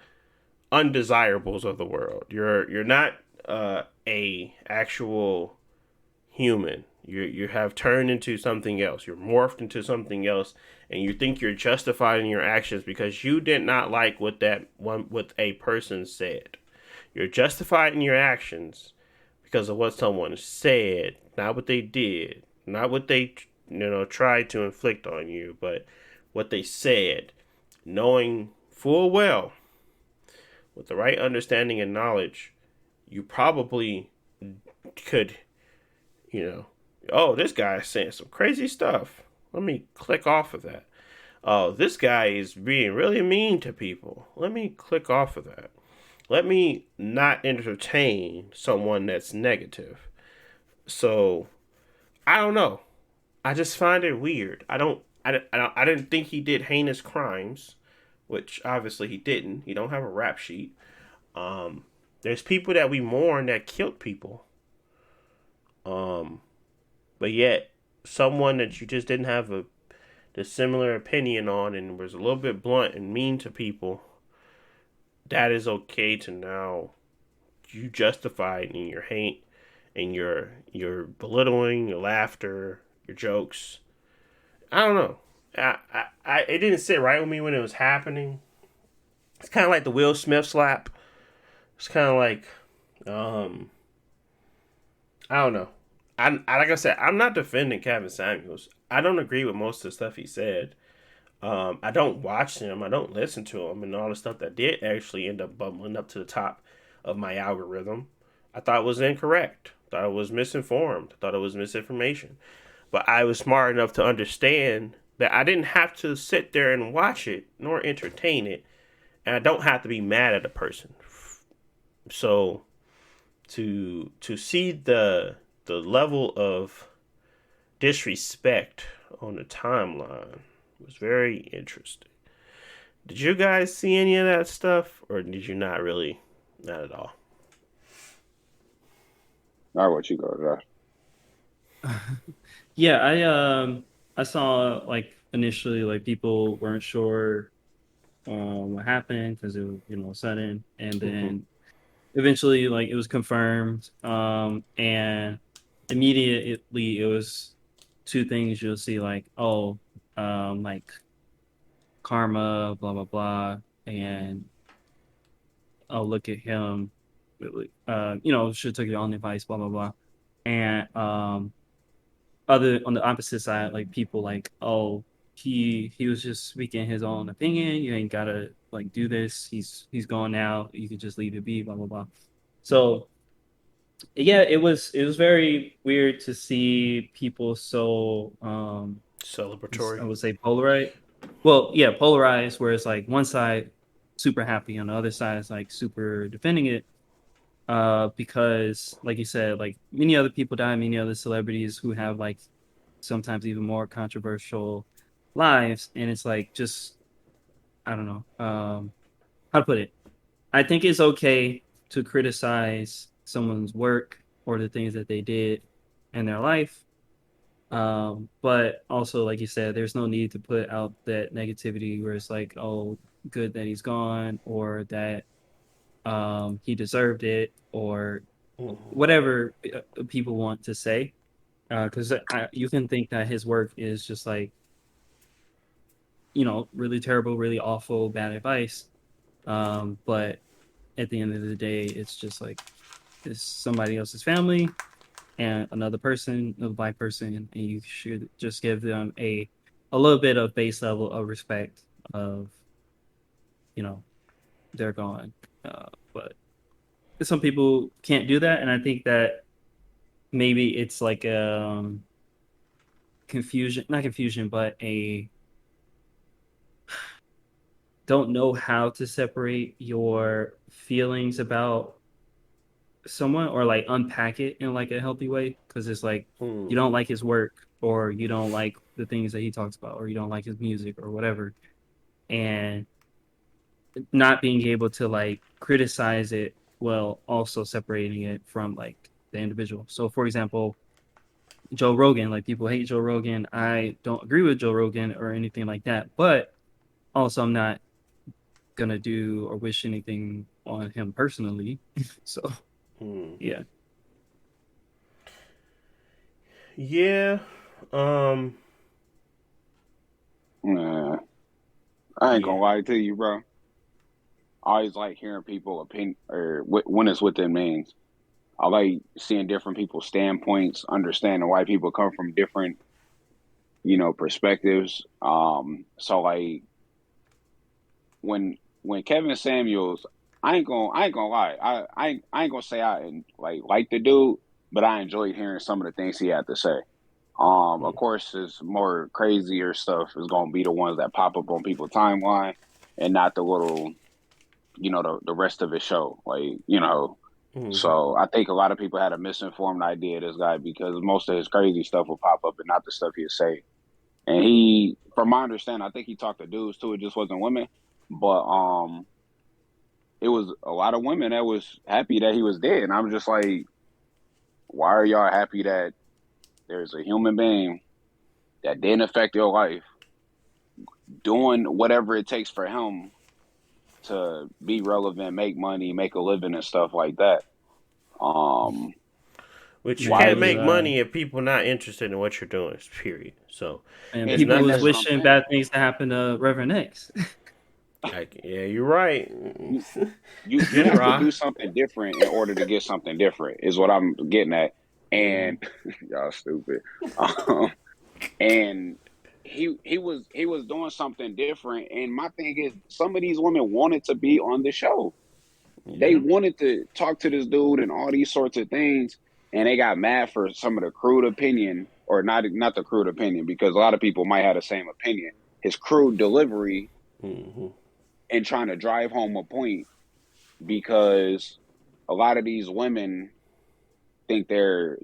undesirables of the world. You're not a actual human. You have turned into something else. You're morphed into something else, and you think you're justified in your actions because you did not like what a person said. You're justified in your actions because of what someone said, not what they did, not what they tried to inflict on you, but what they said, knowing full well, with the right understanding and knowledge, you probably could, oh, this guy is saying some crazy stuff. Let me click off of that. Oh, this guy is being really mean to people. Let me click off of that. Let me not entertain someone that's negative. So, I don't know. I just find it weird. I didn't think he did heinous crimes, which obviously he didn't. He don't have a rap sheet. There's people that we mourn that killed people. But yet someone that you just didn't have the similar opinion on and was a little bit blunt and mean to people, that is okay to now you justify in your hate and your belittling, your laughter, your jokes. I don't know. It didn't sit right with me when it was happening. It's kind of like the Will Smith slap. It's kind of like, I don't know. Like I said, I'm not defending Kevin Samuels. I don't agree with most of the stuff he said. I don't watch them. I don't listen to them, and all the stuff that did actually end up bubbling up to the top of my algorithm, I thought was incorrect. Thought it was misinformed. Thought it was misinformation. But I was smart enough to understand that I didn't have to sit there and watch it nor entertain it, and I don't have to be mad at a person. So to see the level of disrespect on the timeline was very interesting. Did you guys see any of that stuff, or did you not really? Not at all. All right, what you go, Josh? Yeah, I saw like initially like people weren't sure what happened because it was sudden, and Mm-hmm. then eventually like it was confirmed, and immediately it was two things you'll see like like karma, blah blah blah, and oh look at him, should took your own advice, blah blah blah, and other on the opposite side, like people like, oh, he was just speaking his own opinion. You ain't gotta like do this. He's gone now. You could just leave it be. Blah blah blah. So yeah, it was very weird to see people so I Celebratory. would say polarized. Well, yeah, polarized, where it's like one side super happy, on the other side is like super defending it. Because like you said, like many other people die, many other celebrities who have like sometimes even more controversial lives, and it's like just I don't know how to put it. I think it's okay to criticize someone's work or the things that they did in their life, but also like you said, there's no need to put out that negativity where it's like, oh, good that he's gone, or that he deserved it, or Mm-hmm. whatever people want to say, because you can think that his work is just like really terrible, really awful, bad advice, but at the end of the day it's just like it's somebody else's family and another person, another black person, and you should just give them a little bit of base level of respect of you know they're gone, but some people can't do that, and I think that maybe it's like confusion, not confusion, but a don't know how to separate your feelings about someone or like unpack it in like a healthy way, because it's like you don't like his work, or you don't like the things that he talks about, or you don't like his music or whatever, and not being able to like criticize it while also separating it from like the individual. So for example, Joe Rogan, like people hate Joe Rogan. I don't agree with Joe Rogan or anything like that, but also I'm not gonna do or wish anything on him personally. So Mm-hmm. yeah. Yeah. Um. Nah, I ain't Yeah. gonna lie to you, bro. I always like hearing people opinion or when it's within means. I like seeing different people's standpoints, understanding why people come from different, perspectives. So like when Kevin Samuels, I ain't gonna lie, I ain't gonna say I like the dude, but I enjoyed hearing some of the things he had to say. Of course, his more crazier stuff is gonna be the ones that pop up on people's timeline, and not the little, the rest of his show, Mm-hmm. So I think a lot of people had a misinformed idea of this guy because most of his crazy stuff will pop up and not the stuff he'd say. And he, from my understanding, I think he talked to dudes too. It just wasn't women, but it was a lot of women that was happy that he was dead. And I'm just like, why are y'all happy that there's a human being that didn't affect your life doing whatever it takes for him to be relevant, make money, make a living, and stuff like that? Um, Which you Yeah, why it can't is was make money if people not interested in what you're doing. Period. So and there's and people and was that's nothing. what I'm wishing saying. bad things to happen to Reverend X. Like, yeah, you're right. You you Gen have to Ra. do something different in order to get something different. Is what I'm getting at. Mm-hmm. And y'all stupid. And he was doing something different. And my thing is, some of these women wanted to be on the show. They Yeah. wanted to talk to this dude and all these sorts of things, and they got mad for some of the crude opinion, or not the crude opinion, because a lot of people might have the same opinion. His crude delivery Mm-hmm. and trying to drive home a point, because a lot of these women think they're,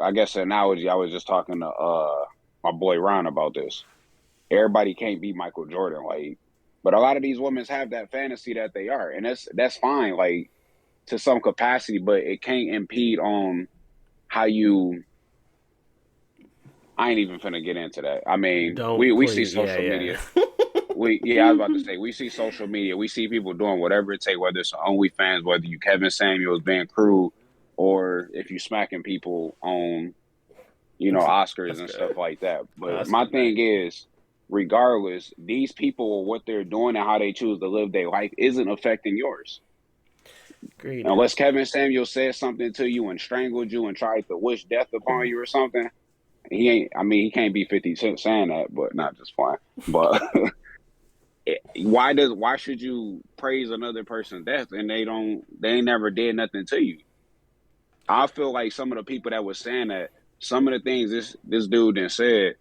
I guess the analogy, I was just talking to my boy Ron about this. Everybody can't be Michael Jordan, like, but a lot of these women have that fantasy that they are, and that's fine, like, to some capacity, but it can't impede on how you. I ain't even finna get into that. I mean, Don't we see please. Yeah, social yeah. media. I was about to say, we see social media. We see people doing whatever it takes, whether it's OnlyFans, whether you Kevin Samuels being crude, or if you smacking people on, Oscars That's and good. stuff like that. But That's my good. thing is, regardless, these people, what they're doing and how they choose to live their life isn't affecting yours. Agreed. Unless Kevin Samuels said something to you and strangled you and tried to wish death upon you or something, he ain't. I mean, he can't be 50 Cent saying that, but not just fine. But why should you praise another person's death and they ain't never did nothing to you? I feel like some of the people that was saying that, some of the things this dude then said,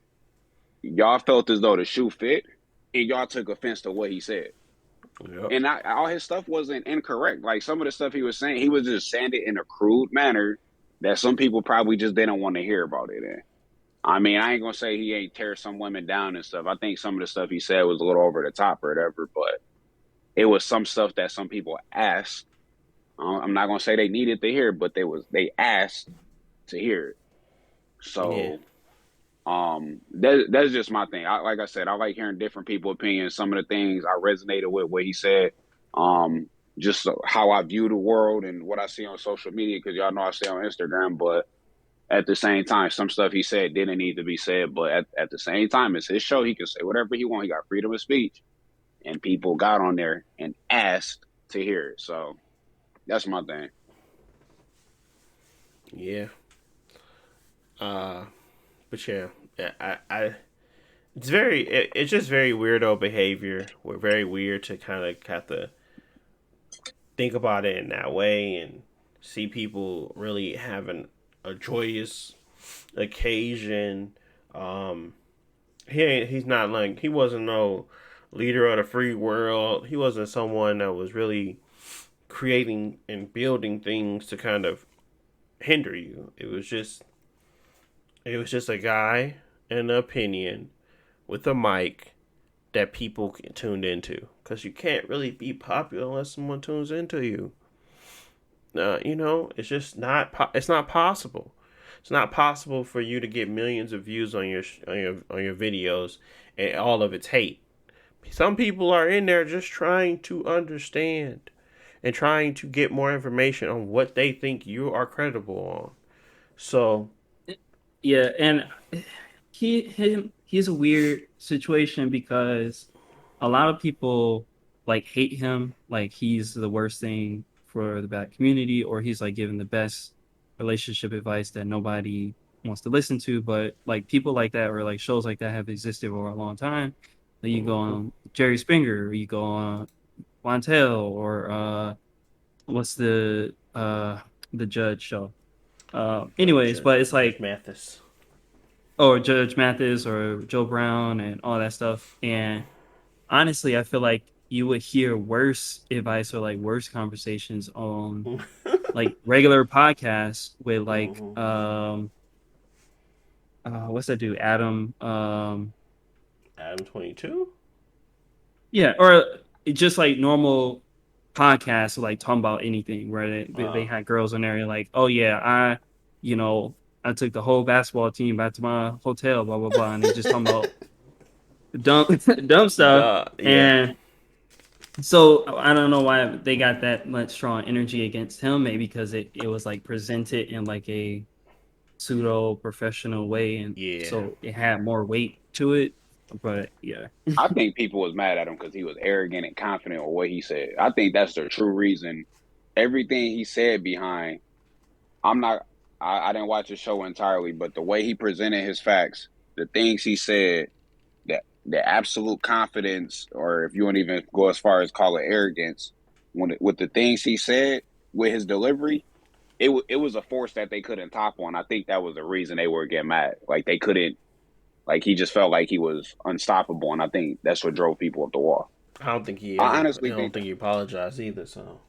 y'all felt as though the shoe fit, and y'all took offense to what he said. Yep. And all his stuff wasn't incorrect. Like, some of the stuff he was saying, he was just saying it in a crude manner that some people probably just didn't want to hear about it in. I mean, I ain't gonna say he ain't tear some women down and stuff. I think some of the stuff he said was a little over the top or whatever, but it was some stuff that some people asked. I'm not gonna say they needed to hear, but they asked to hear it. Yeah. So that's just my thing. Like I said, I like hearing different people's opinions. Some of the things I resonated with what he said. Um, just how I view the world and what I see on social media, because y'all know I stay on Instagram, but at the same time, some stuff he said didn't need to be said. But at the same time, it's his show. He can say whatever he wants. He got freedom of speech. And people got on there and asked to hear it. So that's my thing. Yeah. Uh, but yeah, it's it's just very weirdo behavior. We're very weird to kind of have to think about it in that way and see people really having a joyous occasion. Um, he's not like, he wasn't no leader of the free world. He wasn't someone that was really creating and building things to kind of hinder you. It was just a guy and an opinion with a mic that people tuned into, because you can't really be popular unless someone tunes into you. It's just it's not possible. It's not possible for you to get millions of views on your videos and all of it's hate. Some people are in there just trying to understand and trying to get more information on what they think you are credible on. So, Yeah, and he's a weird situation because a lot of people like hate him, like he's the worst thing for the black community, or he's like giving the best relationship advice that nobody wants to listen to. But like people like that, or like shows like that, have existed for a long time. Like you go mhm. on Jerry Springer, or you go on Montel, or what's the Judge show? Anyways, but it's Judge like, Mathis. or Judge Mathis or Joe Brown and all that stuff. And honestly, I feel like you would hear worse advice or like worse conversations on like regular podcasts with like Mhm. what's that dude? Adam Adam 22. yeah, or just like normal podcasts like talking about anything where they Uh, had girls in there and like, oh yeah, you know, I took the whole basketball team back to my hotel, blah blah blah, and they just talking about dumb dumb stuff. Duh, yeah. And so I don't know why they got that much strong energy against him. Maybe because it was like presented in like a pseudo professional way, and Yeah. so it had more weight to it. But yeah, I think people was mad at him because he was arrogant and confident with what he said. I think that's the true reason. Everything he said behind, I'm not, I didn't watch the show entirely, but the way he presented his facts, the things he said, the absolute confidence, or if you won't even go as far as call it arrogance, with the things he said with his delivery, it was a force that they couldn't top on. I think that was the reason they were getting mad. Like they couldn't, like he just felt like he was unstoppable, and I think that's what drove people up the wall. I don't think he I ever. I honestly don't think think he apologized either. So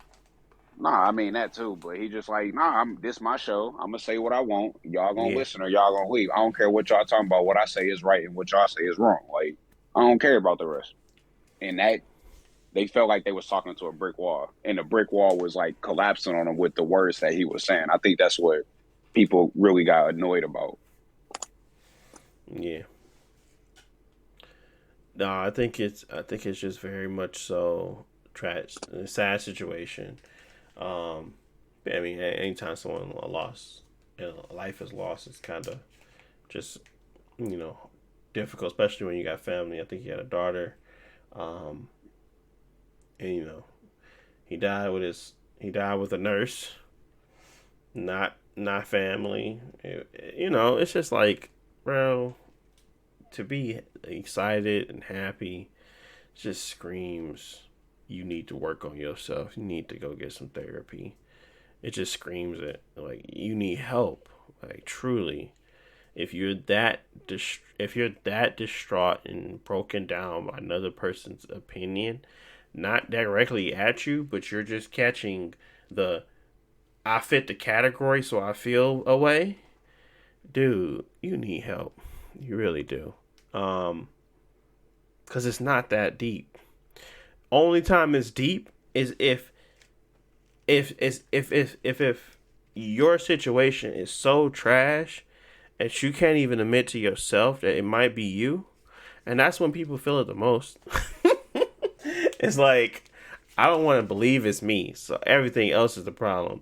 nah, I mean that too, but he just like, nah, this my show. I'm gonna say what I want. Y'all gonna yeah, listen or y'all gonna leave. I don't care what y'all talking about. What I say is right and what y'all say is wrong. Like I don't care about the rest. And that they felt like they was talking to a brick wall, and the brick wall was like collapsing on them with the words that he was saying. I think that's what people really got annoyed about. yeah. No, I think it's just very much so tragic, a sad situation. Um, I mean, anytime someone lost, life is lost, it's kind of just you know difficult, especially when you got family. I think he had a daughter, um, and he died with a nurse, not family. It's just like, bro, to be excited and happy just screams you need to work on yourself. You need to go get some therapy. It just screams it. Like you need help. Like truly. If you're that distraught and broken down by another person's opinion, not directly at you, but you're just catching the I fit the category so I feel away, dude, you need help. You really do. Cause it's not that deep. Only time it's deep is if your situation is so trash that you can't even admit to yourself that it might be you, and that's when people feel it the most. It's like I don't want to believe it's me, so everything else is the problem.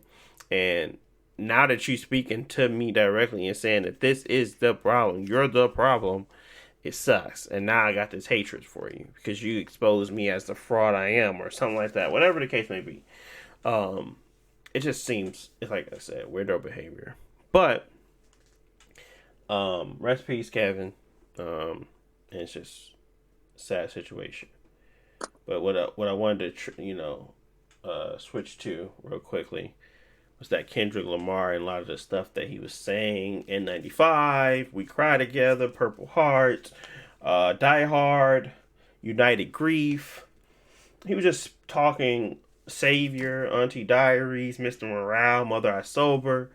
And now that you speaking to me directly and saying that this is the problem, you're the problem, it sucks. And now I got this hatred for you because you exposed me as the fraud I am or something like that. Whatever the case may be. It just seems, like I said, weirdo behavior. But rest in peace, Kevin. And it's just a sad situation. But what I wanted to switch to real quickly was that Kendrick Lamar and a lot of the stuff that he was saying in '95, We Cry Together, Purple Heart, Die Hard, United Grief. He was just talking Savior, Auntie Diaries, Mr. Morale, Mother I Sober.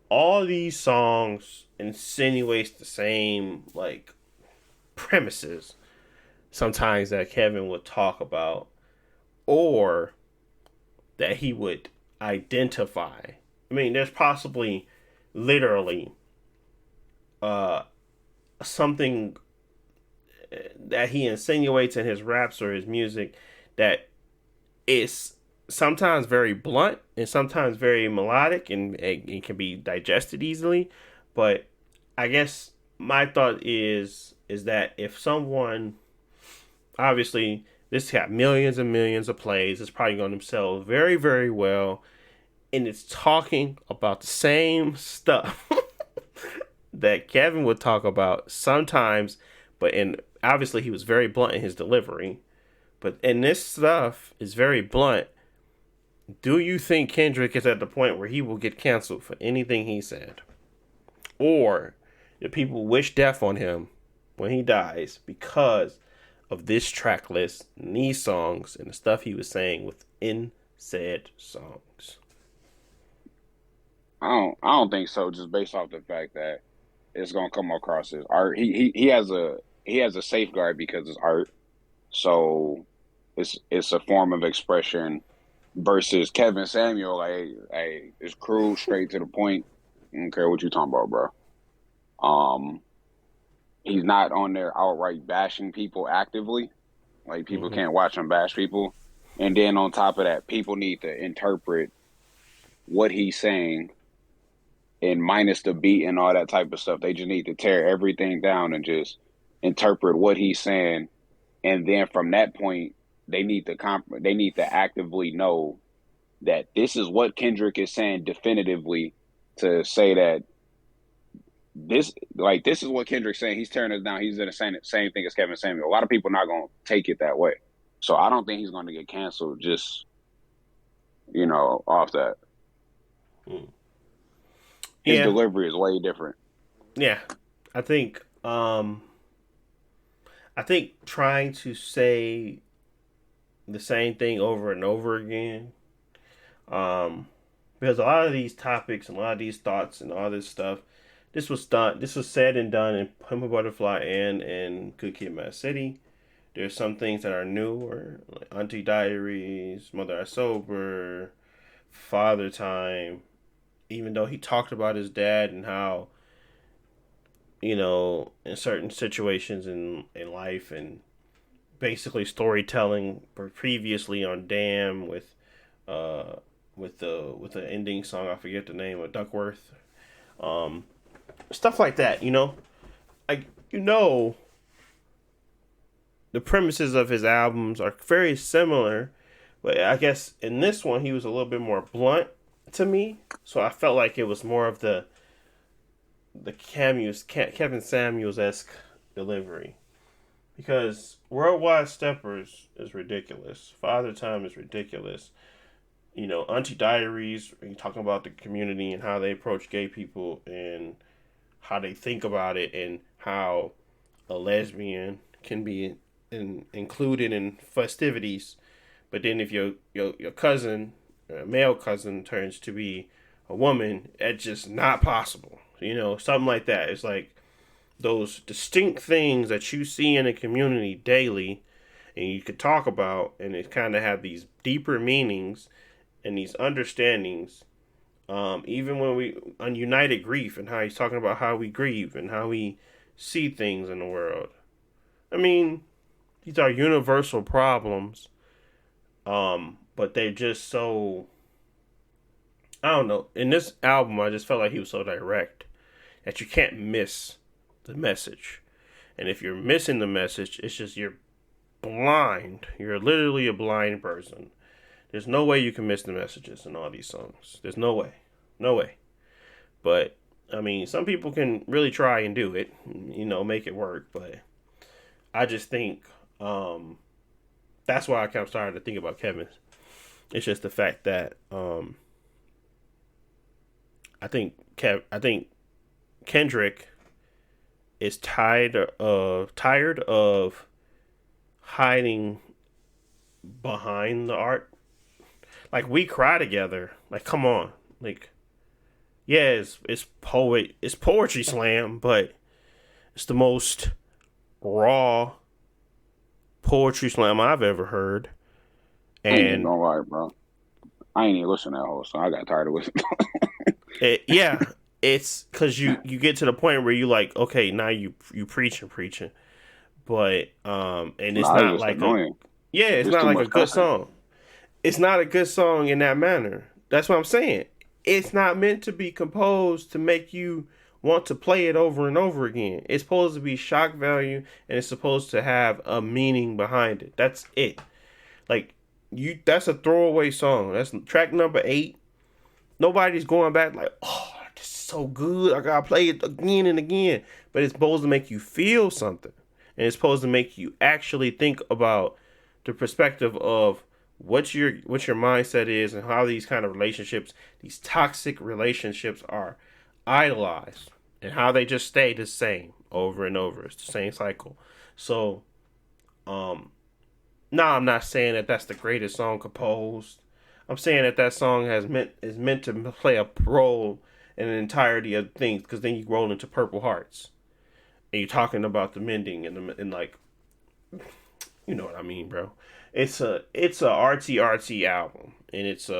All these songs insinuates the same like premises sometimes that Kevin would talk about, or that he would identify. I mean, there's possibly literally something that he insinuates in his raps or his music that is sometimes very blunt and sometimes very melodic, and it can be digested easily. But I guess my thought is that if someone, obviously this got millions and millions of plays, it's probably going to sell very, very well, and it's talking about the same stuff that Kevin would talk about sometimes, but obviously he was very blunt in his delivery. But in this stuff is very blunt. Do you think Kendrick is at the point where he will get canceled for anything he said? Or do people wish death on him when he dies because of this track list and these songs and the stuff he was saying within said songs? I don't think so. Just based off the fact that it's gonna come across as art. He has a safeguard because it's art. So it's a form of expression versus Kevin Samuel. Like, hey, it's cruel, straight to the point. I don't care what you talking about, bro. He's not on there outright bashing people actively. Like people can't watch him bash people. And then on top of that, people need to interpret what he's saying and minus the beat and all that type of stuff. They just need to tear everything down and just interpret what he's saying. And then from that point, they need to actively know that this is what Kendrick is saying definitively, to say that this is what Kendrick's saying. He's tearing us down. He's in the same thing as Kevin Samuel. A lot of people are not gonna take it that way. So I don't think he's gonna get canceled just off that. His Yeah, delivery is way different. yeah. I think I think trying to say the same thing over and over again, because a lot of these topics and a lot of these thoughts and all this stuff, this was said and done in Pimp a Butterfly and in Good Kid, Mad City. There's some things that are newer, like Auntie Diaries, Mother I Sober, Father Time. Even though he talked about his dad and how, in certain situations in life and basically storytelling previously on Damn uh with the ending song, I forget the name of Duckworth. Um Stuff like that, Like the premises of his albums are very similar, but I guess in this one he was a little bit more blunt to me. So I felt like it was more of the Kevin Samuels esque delivery. Because Worldwide Steppers is ridiculous. Father Time is ridiculous. Auntie Diaries, you're talking about the community and how they approach gay people and how they think about it and how a lesbian can be included in festivities. But then if your cousin, a male cousin, turns to be a woman, that's just not possible. Something like that. It's like those distinct things that you see in a community daily and you could talk about, and it kind of have these deeper meanings and these understandings. Even when we on United Grief and how he's talking about how we grieve and how we see things in the world. I mean, these are universal problems, but they're just so. I don't know. In this album, I just felt like he was so direct that you can't miss the message. And if you're missing the message, it's just you're blind. You're literally a blind person. There's no way you can miss the messages in all these songs. There's no way. No way. But, I mean, some people can really try and do it, make it work. But I just think that's why I kind of started to think about Kevin. It's just the fact that I think Kendrick is tired of hiding behind the art. Like, we cry together. Like, come on. Like, yeah, it's poetry slam, but it's the most raw poetry slam I've ever heard. I ain't even And gonna lie, bro. I ain't even listening to that whole song. I got tired of listening. yeah, it's because you get to the point where you like, okay, now you preaching, but and it's Nah, it's not just like annoying. it's There's not too like a much good cussing. song. It's not a good song in that manner. That's what I'm saying. It's not meant to be composed to make you want to play it over and over again. It's supposed to be shock value and it's supposed to have a meaning behind it. That's it. Like that's a throwaway song. That's track number 8. Nobody's going back like, oh, this is so good. I gotta play it again and again. But it's supposed to make you feel something. And it's supposed to make you actually think about the perspective of what your mindset is and how these kind of relationships, these toxic relationships are idolized and how they just stay the same over and over. It's the same cycle. So, no, I'm not saying that that's the greatest song composed. I'm saying that song is meant to play a role in the entirety of things, because then you roll into Purple Hearts and you're talking about the mending and like, you know what I mean, bro. It's a artsy album, and it's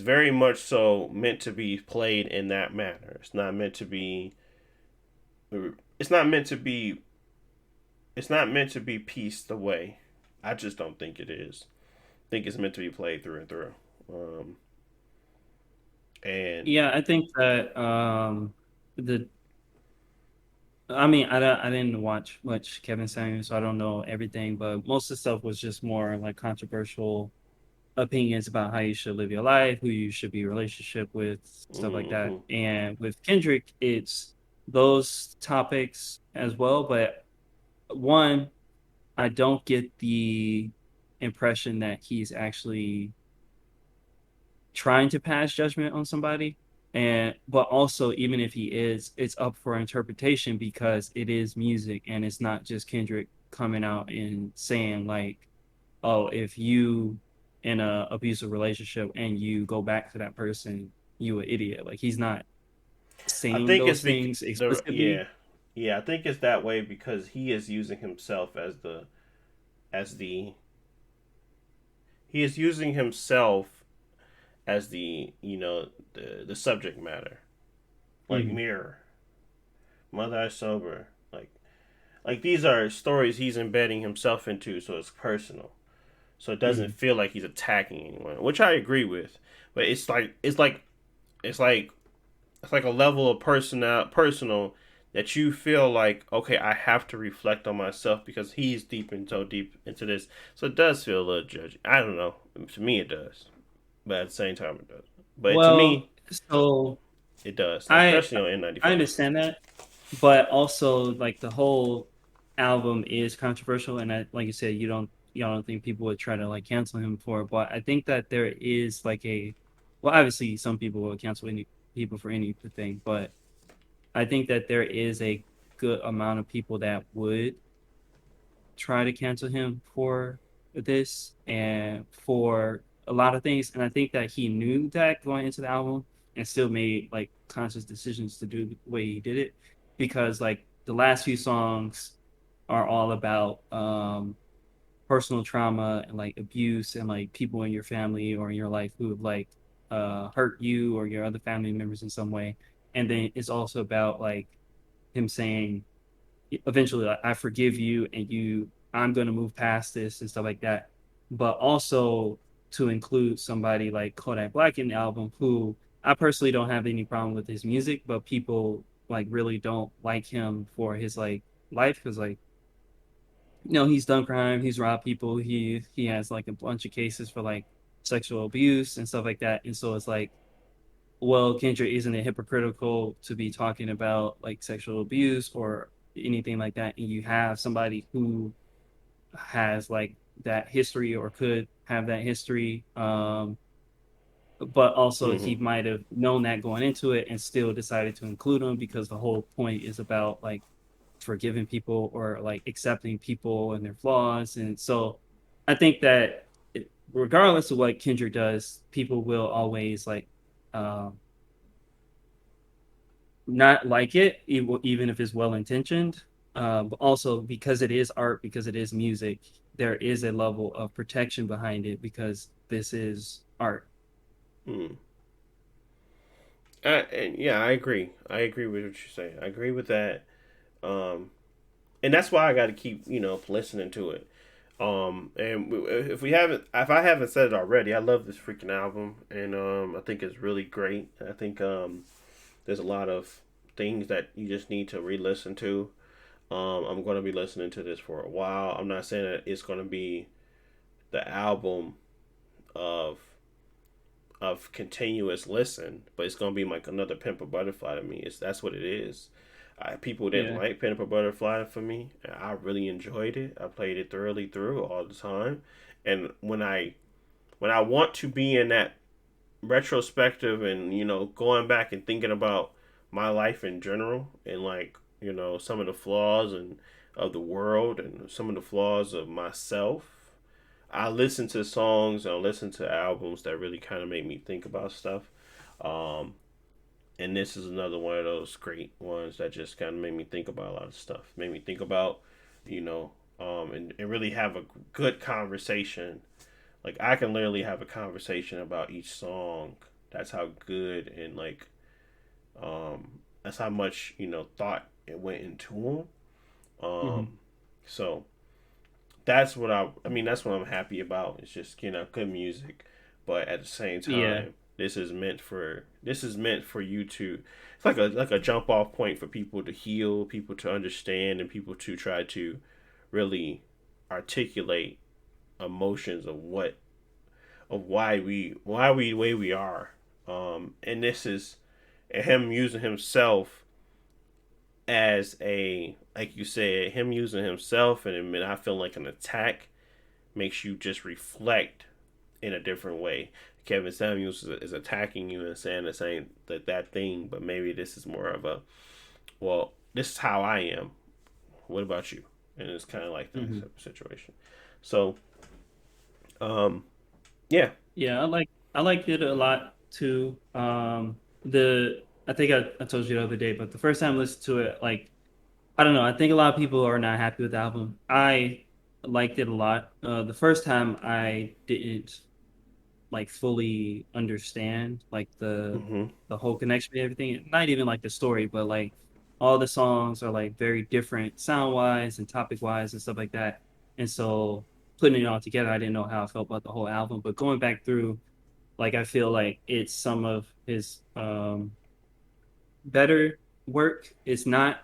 very much so meant to be played in that manner. It's not meant to be. It's not meant to be. It's not meant to be pieced away. I just don't think it is. I think it's meant to be played through and through. And Yeah, I think that the I mean, I didn't watch much Kevin Samuels, so I don't know everything, but most of the stuff was just more like controversial opinions about how you should live your life, who you should be in a relationship with, stuff like that. mm-hmm, And with Kendrick, it's those topics as well. But one, I don't get the impression that he's actually trying to pass judgment on somebody. And but also, even if he is, it's up for interpretation because it is music and it's not just Kendrick coming out and saying like, oh, if you in a abusive relationship and you go back to that person, you an idiot. Like he's not I saying think it's those things explicitly. yeah, yeah. I think it's that way because he is using himself as the he is using himself as the subject matter, like Mhm. mirror, mother I sober, like these are stories he's embedding himself into, so it's personal. So it doesn't Mhm. feel like he's attacking anyone, which I agree with. But it's like it's like a level of personal that you feel like, okay, I have to reflect on myself because he's so deep into this. So it does feel a little judgy. I don't know. To me, it does, but at the same time, it does. But to Well, me, so it does, I especially on I N95. understand that, but also like the whole album is controversial, and like you said, y'all don't think people would try to like cancel him for it, but I think that there is like well, obviously some people will cancel any people for anything, but I think that there is a good amount of people that would try to cancel him for this and for a lot of things. And I think that he knew that going into the album and still made like conscious decisions to do the way he did it because like the last few songs are all about personal trauma and like abuse and like people in your family or in your life who have like hurt you or your other family members in some way. And then it's also about like him saying eventually like, I forgive you and I'm going to move past this and stuff like that, but also to include somebody like Kodak Black in the album, who I personally don't have any problem with his music, but people like really don't like him for his like life because like he's done crime, he's robbed people, he has like a bunch of cases for like sexual abuse and stuff like that, and so it's like, well, Kendrick, isn't it hypocritical to be talking about like sexual abuse or anything like that? And you have somebody who has like that history or could have that history. But also he Mm-hmm. might have known that going into it and still decided to include him because the whole point is about like forgiving people or like accepting people and their flaws. And so I think that regardless of what Kendrick does, people will always like, um, not like it, even if it's well intentioned. But also because it is art, because it is music, there is a level of protection behind it because this is art. Mm. And yeah, I agree. I agree with what you're saying. I agree with that. Um, and that's why I got to keep listening to it. And if I haven't said it already, I love this freaking album, and I think it's really great. I think there's a lot of things that you just need to re-listen to. I'm going to be listening to this for a while. I'm not saying that it's going to be the album of continuous listen, but it's going to be like another Pimp a Butterfly to me. That's what it is. People didn't Yeah. like Pimp a Butterfly for me. And I really enjoyed it. I played it thoroughly through all the time, and when I want to be in that retrospective and going back and thinking about my life in general and like some of the flaws and of the world and some of the flaws of myself, I listen to songs and I listen to albums that really kind of make me think about stuff. um and this is another one of those great ones that just kind of made me think about a lot of stuff, made me think about you know and really have a good conversation. Like I can literally have a conversation about each song. That's how good and like that's how much thought it went into them. Hmm. So that's what I mean. That's what I'm happy about. It's just good music, but at the same Yeah. time, this is meant for you to. It's like a jump off point for people to heal, people to understand, and people to try to really articulate emotions of why we the way we are. And this is and him using himself as a, like you said, him using himself and I feel like an attack makes you just reflect in a different way. Kevin Samuels is attacking you and saying the same that thing, but maybe this is more of a, well, this is how I am. What about you? And it's kind of like that Hmm. situation. So, um, yeah. Yeah, I liked it a lot too. The I think I told you the other day, but the first time I listened to it, like I don't know, I think a lot of people are not happy with the album. I liked it a lot. The first time I didn't like fully understand like Mm-hmm. the whole connection and everything. Not even like the story, but like all the songs are like very different sound wise and topic wise and stuff like that. And so putting it all together, I didn't know how I felt about the whole album. But going back through, like I feel like it's some of his better work. It's not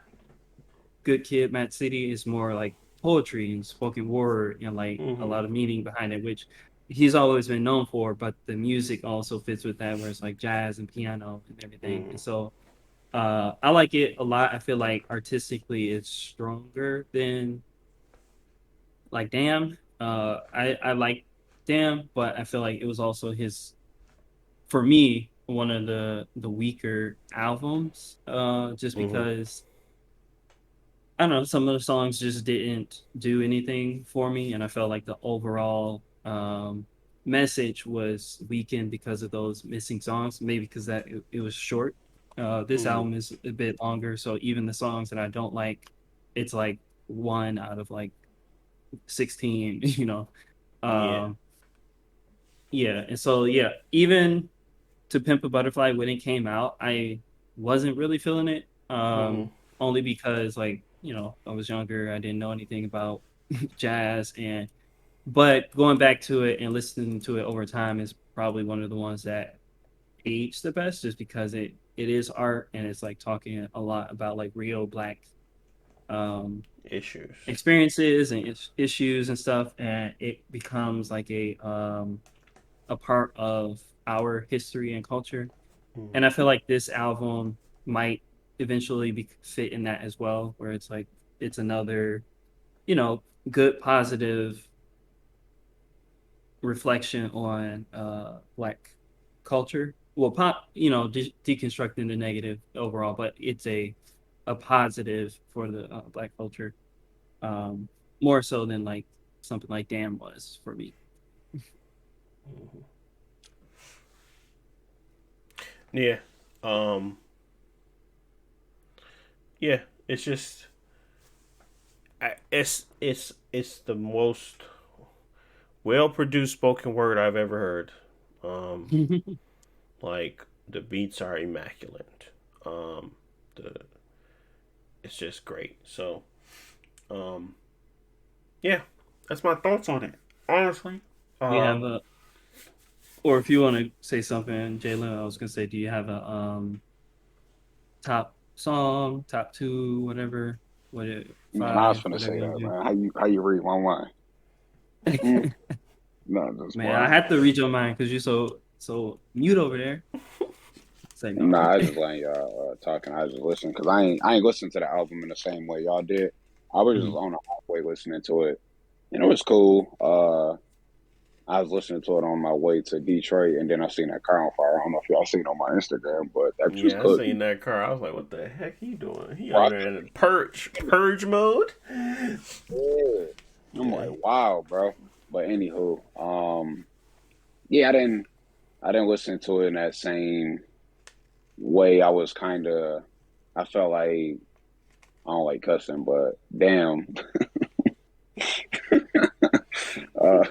Good Kid, Mad City. It's more like poetry and spoken word and like a Mm-hmm. lot of meaning behind it, which he's always been known for. But the music also fits with that, where it's like jazz and piano and everything. Mm-hmm. And so I like it a lot. I feel like artistically it's stronger than like Damn. I like Damn, but I feel like it was also his, for me, one of the weaker albums. Just Mm-hmm. because I don't know, some of the songs just didn't do anything for me, and I felt like the overall message was weakened because of those missing songs. Maybe because it was short. This Mm-hmm. album is a bit longer, so even the songs that I don't like, it's like one out of like 16. Yeah. Um, yeah, and so yeah, even To Pimp a Butterfly when it came out, I wasn't really feeling it. Mm-hmm. Only because like, I was younger, I didn't know anything about jazz and but going back to it and listening to it over time is probably one of the ones that aged the best just because it is art and it's like talking a lot about like real black um Issues. experiences and issues and stuff, and it becomes like a part of our history and culture. Mm-hmm. And I feel like this album might eventually be fit in that as well, where it's like it's another, good positive reflection on black culture. Well, pop, deconstructing the negative overall, but it's a positive for the black culture, um, more so than like something like Damn was for me. Mm-hmm. Yeah. Um. Yeah. It's just. It's the most well produced spoken word I've ever heard. Um. Like the beats are immaculate. Um. The It's just great. So. Um. Yeah. That's my thoughts on it. Honestly. You have Um. a, or if you want to say something, Jalen, I was gonna say, do you have a top song, top two, whatever, Man, I was five, finna whatever say you that, do? man. How you read one line? Mm, no, just Man, I playing. had to read your mind because you're so mute over there. Say no. Nah, I just letting y'all talking. I was just listening because I ain't listened to the album in the same way y'all did. I was just Mhm. on the halfway listening to it, and it was cool. I was listening to it on my way to Detroit, and then I seen that car on fire. I don't know if y'all seen it on my Instagram, but that was just Yeah, I seen cooking. that car. I was like, "What the heck he doing? He Bro, over there in purge mode." yeah. I'm like, Yeah. wow, bro. But anywho, yeah, I didn't listen to it in that same way. I felt like I don't like cussing, but damn, uh,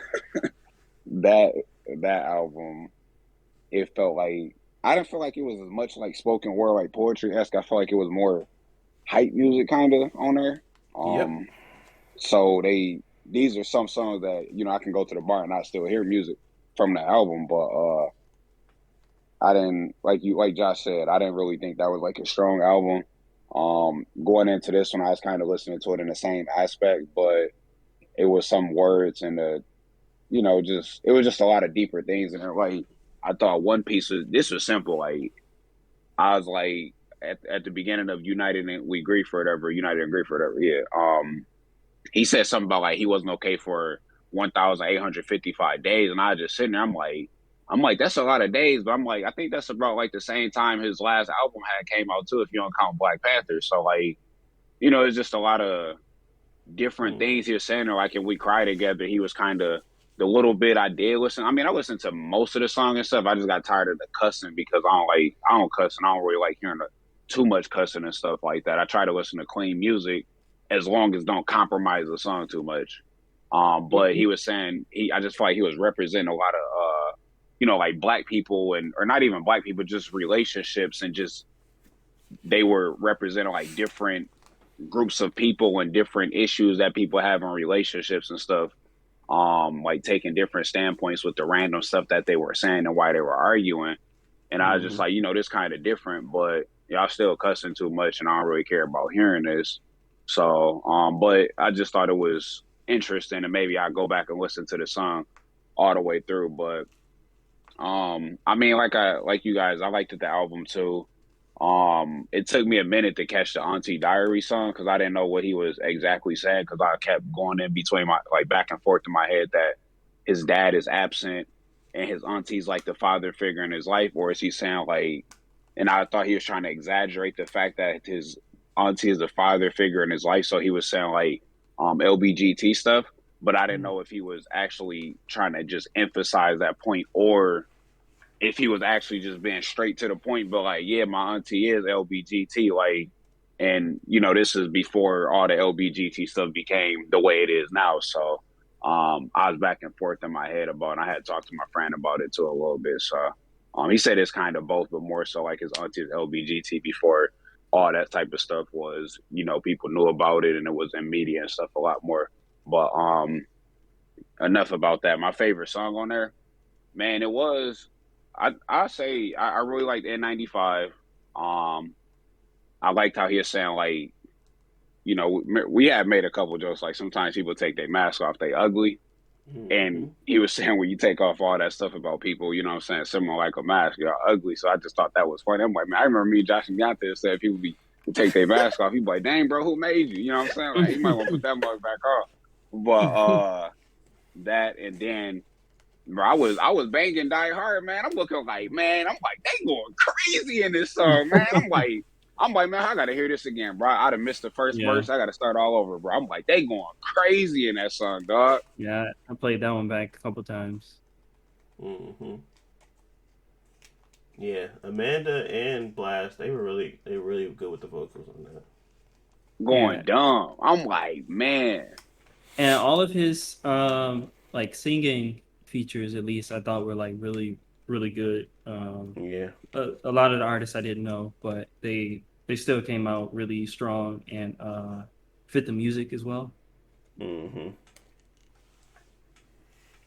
that that album, it felt like I didn't feel like it was as much like spoken word, like poetry esque. I felt like it was more hype music kind of on there. Yep. Um, so these are some songs that I can go to the bar and I still hear music from the album, but I didn't like Josh said, I didn't really think that was like a strong album. Going into this one, I was kind of listening to it in the same aspect, but it was some words and just it was just a lot of deeper things in there. Like I thought one piece of this was simple. Like I was like at the beginning of United and We Grieve for whatever, United and Grieve for whatever. Yeah. He said something about like he wasn't okay for 1,855 days, and I was just sitting there. I'm like, that's a lot of days, but I'm like, I think that's about like the same time his last album had came out too, if you don't count Black Panther. So like, it's just a lot of different things he was saying. Or like, in We Cry Together, he was kind of the little bit I did listen. I mean, I listened to most of the song and stuff. I just got tired of the cussing because I don't cuss, and I don't really like hearing too much cussing and stuff like that. I try to listen to clean music as long as don't compromise the song too much. But he was saying I just felt like he was representing a lot of like black people or not even black people, just relationships, and just they were representing like different groups of people and different issues that people have in relationships and stuff. Like taking different standpoints with the random stuff that they were saying and why they were arguing. And I was just like, this kind of different, but y'all still cussing too much, and I don't really care about hearing this. So, but I just thought it was interesting, and maybe I'll go back and listen to the song all the way through. But, I mean, like you guys, I liked the album too. It took me a minute to catch the Auntie Diary song because I didn't know what he was exactly saying, because I kept going in between my back and forth in my head that his dad is absent and his auntie's like the father figure in his life, or is he saying like, and I thought he was trying to exaggerate the fact that his auntie is the father figure in his life, so he was saying like LBGT stuff, but I didn't know if he was actually trying to just emphasize that point, or if he was actually just being straight to the point, but like, yeah, my auntie is LBGT, like, and this is before all the LBGT stuff became the way it is now. So I was back and forth in my head about it. I had talked to my friend about it too a little bit. So he said it's kind of both, but more so like his auntie is LBGT before all that type of stuff was, people knew about it and it was in media and stuff a lot more. But enough about that. My favorite song on there, man, it was, I say I really liked N95. I liked how he was saying like, we have made a couple jokes like sometimes people take their mask off, they ugly. And he was saying when you take off all that stuff about people, you know what I'm saying, similar like a mask, you're ugly. So I just thought that was funny. I'm like, man, I remember me, Josh, and Deontay said people take their mask off. He'd be like, dang, bro, who made you? You know what I'm saying? Like, you might want to put that mug back off. But that, and then, bro, I was banging Die Hard, man. I'm looking like, man, I'm like, they going crazy in this song, man. I'm like, man, I gotta hear this again, bro. I'd have missed the first verse. I gotta start all over, bro. I'm like, they going crazy in that song, dog. Yeah, I played that one back a couple times. Yeah, Amanda and Blast, they were really good with the vocals on that. Going dumb. I'm like, man. And all of his like singing features, at least, I thought were like really, really good. A lot of the artists I didn't know, but they still came out really strong and fit the music as well.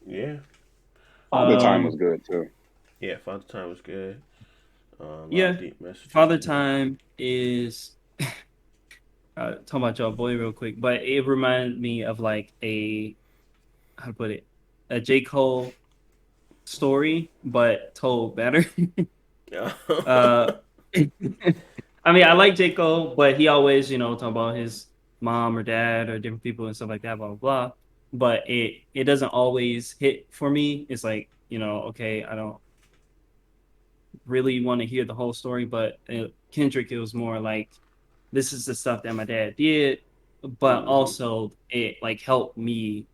Yeah. Father Time was good too. Yeah, Father Time was good. Father Time is talking about y'all boy real quick, but it reminded me of like how to put it, a J. Cole story, but told better. I mean, I like J. Cole, but he always, talk about his mom or dad or different people and stuff like that, blah, blah, blah. But it doesn't always hit for me. It's like, okay, I don't really want to hear the whole story, but Kendrick, it was more like, this is the stuff that my dad did, but also it like helped me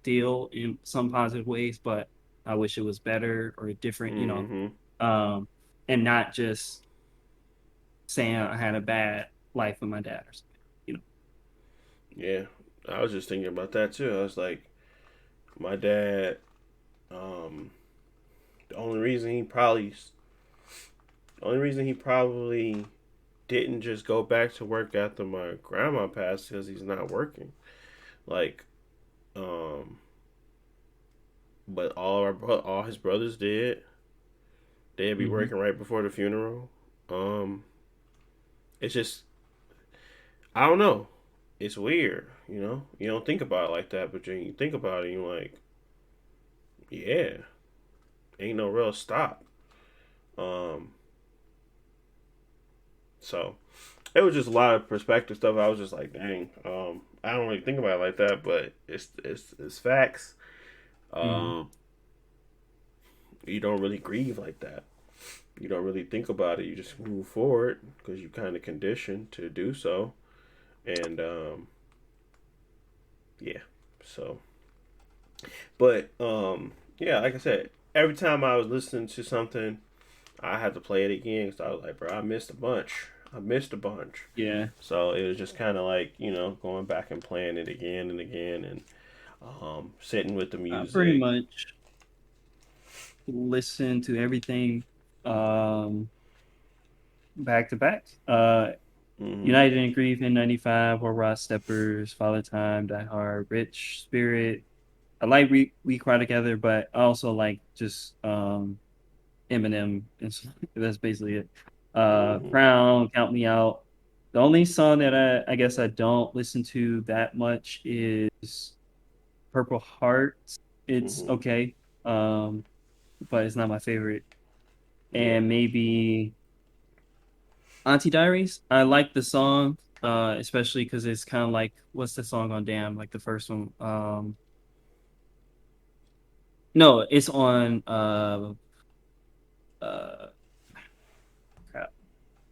still in some positive ways, but I wish it was better or different, and not just saying I had a bad life with my dad or something, Yeah, I was just thinking about that too. I was like, my dad, the only reason he probably didn't just go back to work after my grandma passed because he's not working. Like, but all his brothers did. They'd be working right before the funeral. It's just, I don't know. It's weird, You don't think about it like that, but when you think about it, you're like, yeah, ain't no real stop. So it was just a lot of perspective stuff. I was just like, dang, I don't really think about it like that, but it's facts. You don't really grieve like that. You don't really think about it. You just move forward because you kind of conditioned to do so, and yeah. So, but yeah, like I said, every time I was listening to something, I had to play it again because I was like, bro, I missed a bunch. Yeah. So it was just kind of like, going back and playing it again and again, and sitting with the music. I pretty much listen to everything back to back. United in Grief, N95, War Rock Steppers, Father Time, Die Hard, Rich Spirit. I like We Cry Together, but I also like just Eminem, and that's basically it. Crown, Count Me Out. The only song that I guess I don't listen to that much is Purple Heart. It's okay, but it's not my favorite. And maybe Auntie Diaries. I like the song, especially because it's kind of like, what's the song on Damn? Like the first one. No, it's on crap.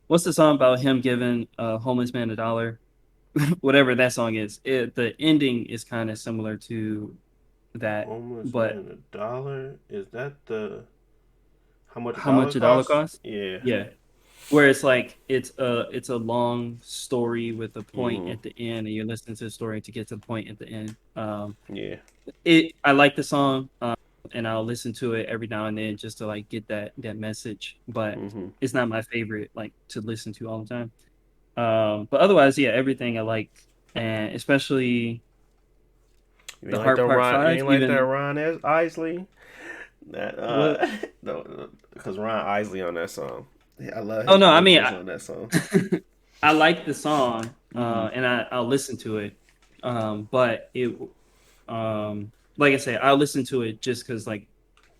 What's the song about him giving a homeless man $1? Whatever that song is. The ending is kind of similar to that. Homeless but man $1? Is that the how much a dollar costs? Yeah. Yeah. Where it's like it's a long story with a point at the end, and you're listening to the story to get to the point at the end. Yeah. I like the song, and I'll listen to it every now and then just to like get that message. But it's not my favorite like to listen to all the time. But otherwise, yeah, everything I like, and especially the Heart Part 5. You ain't like that Ron Isley? That no, because Ron Isley on that song. Yeah, I love his on that song. I like the song, and I'll listen to it. But it, like I said, I'll listen to it just because like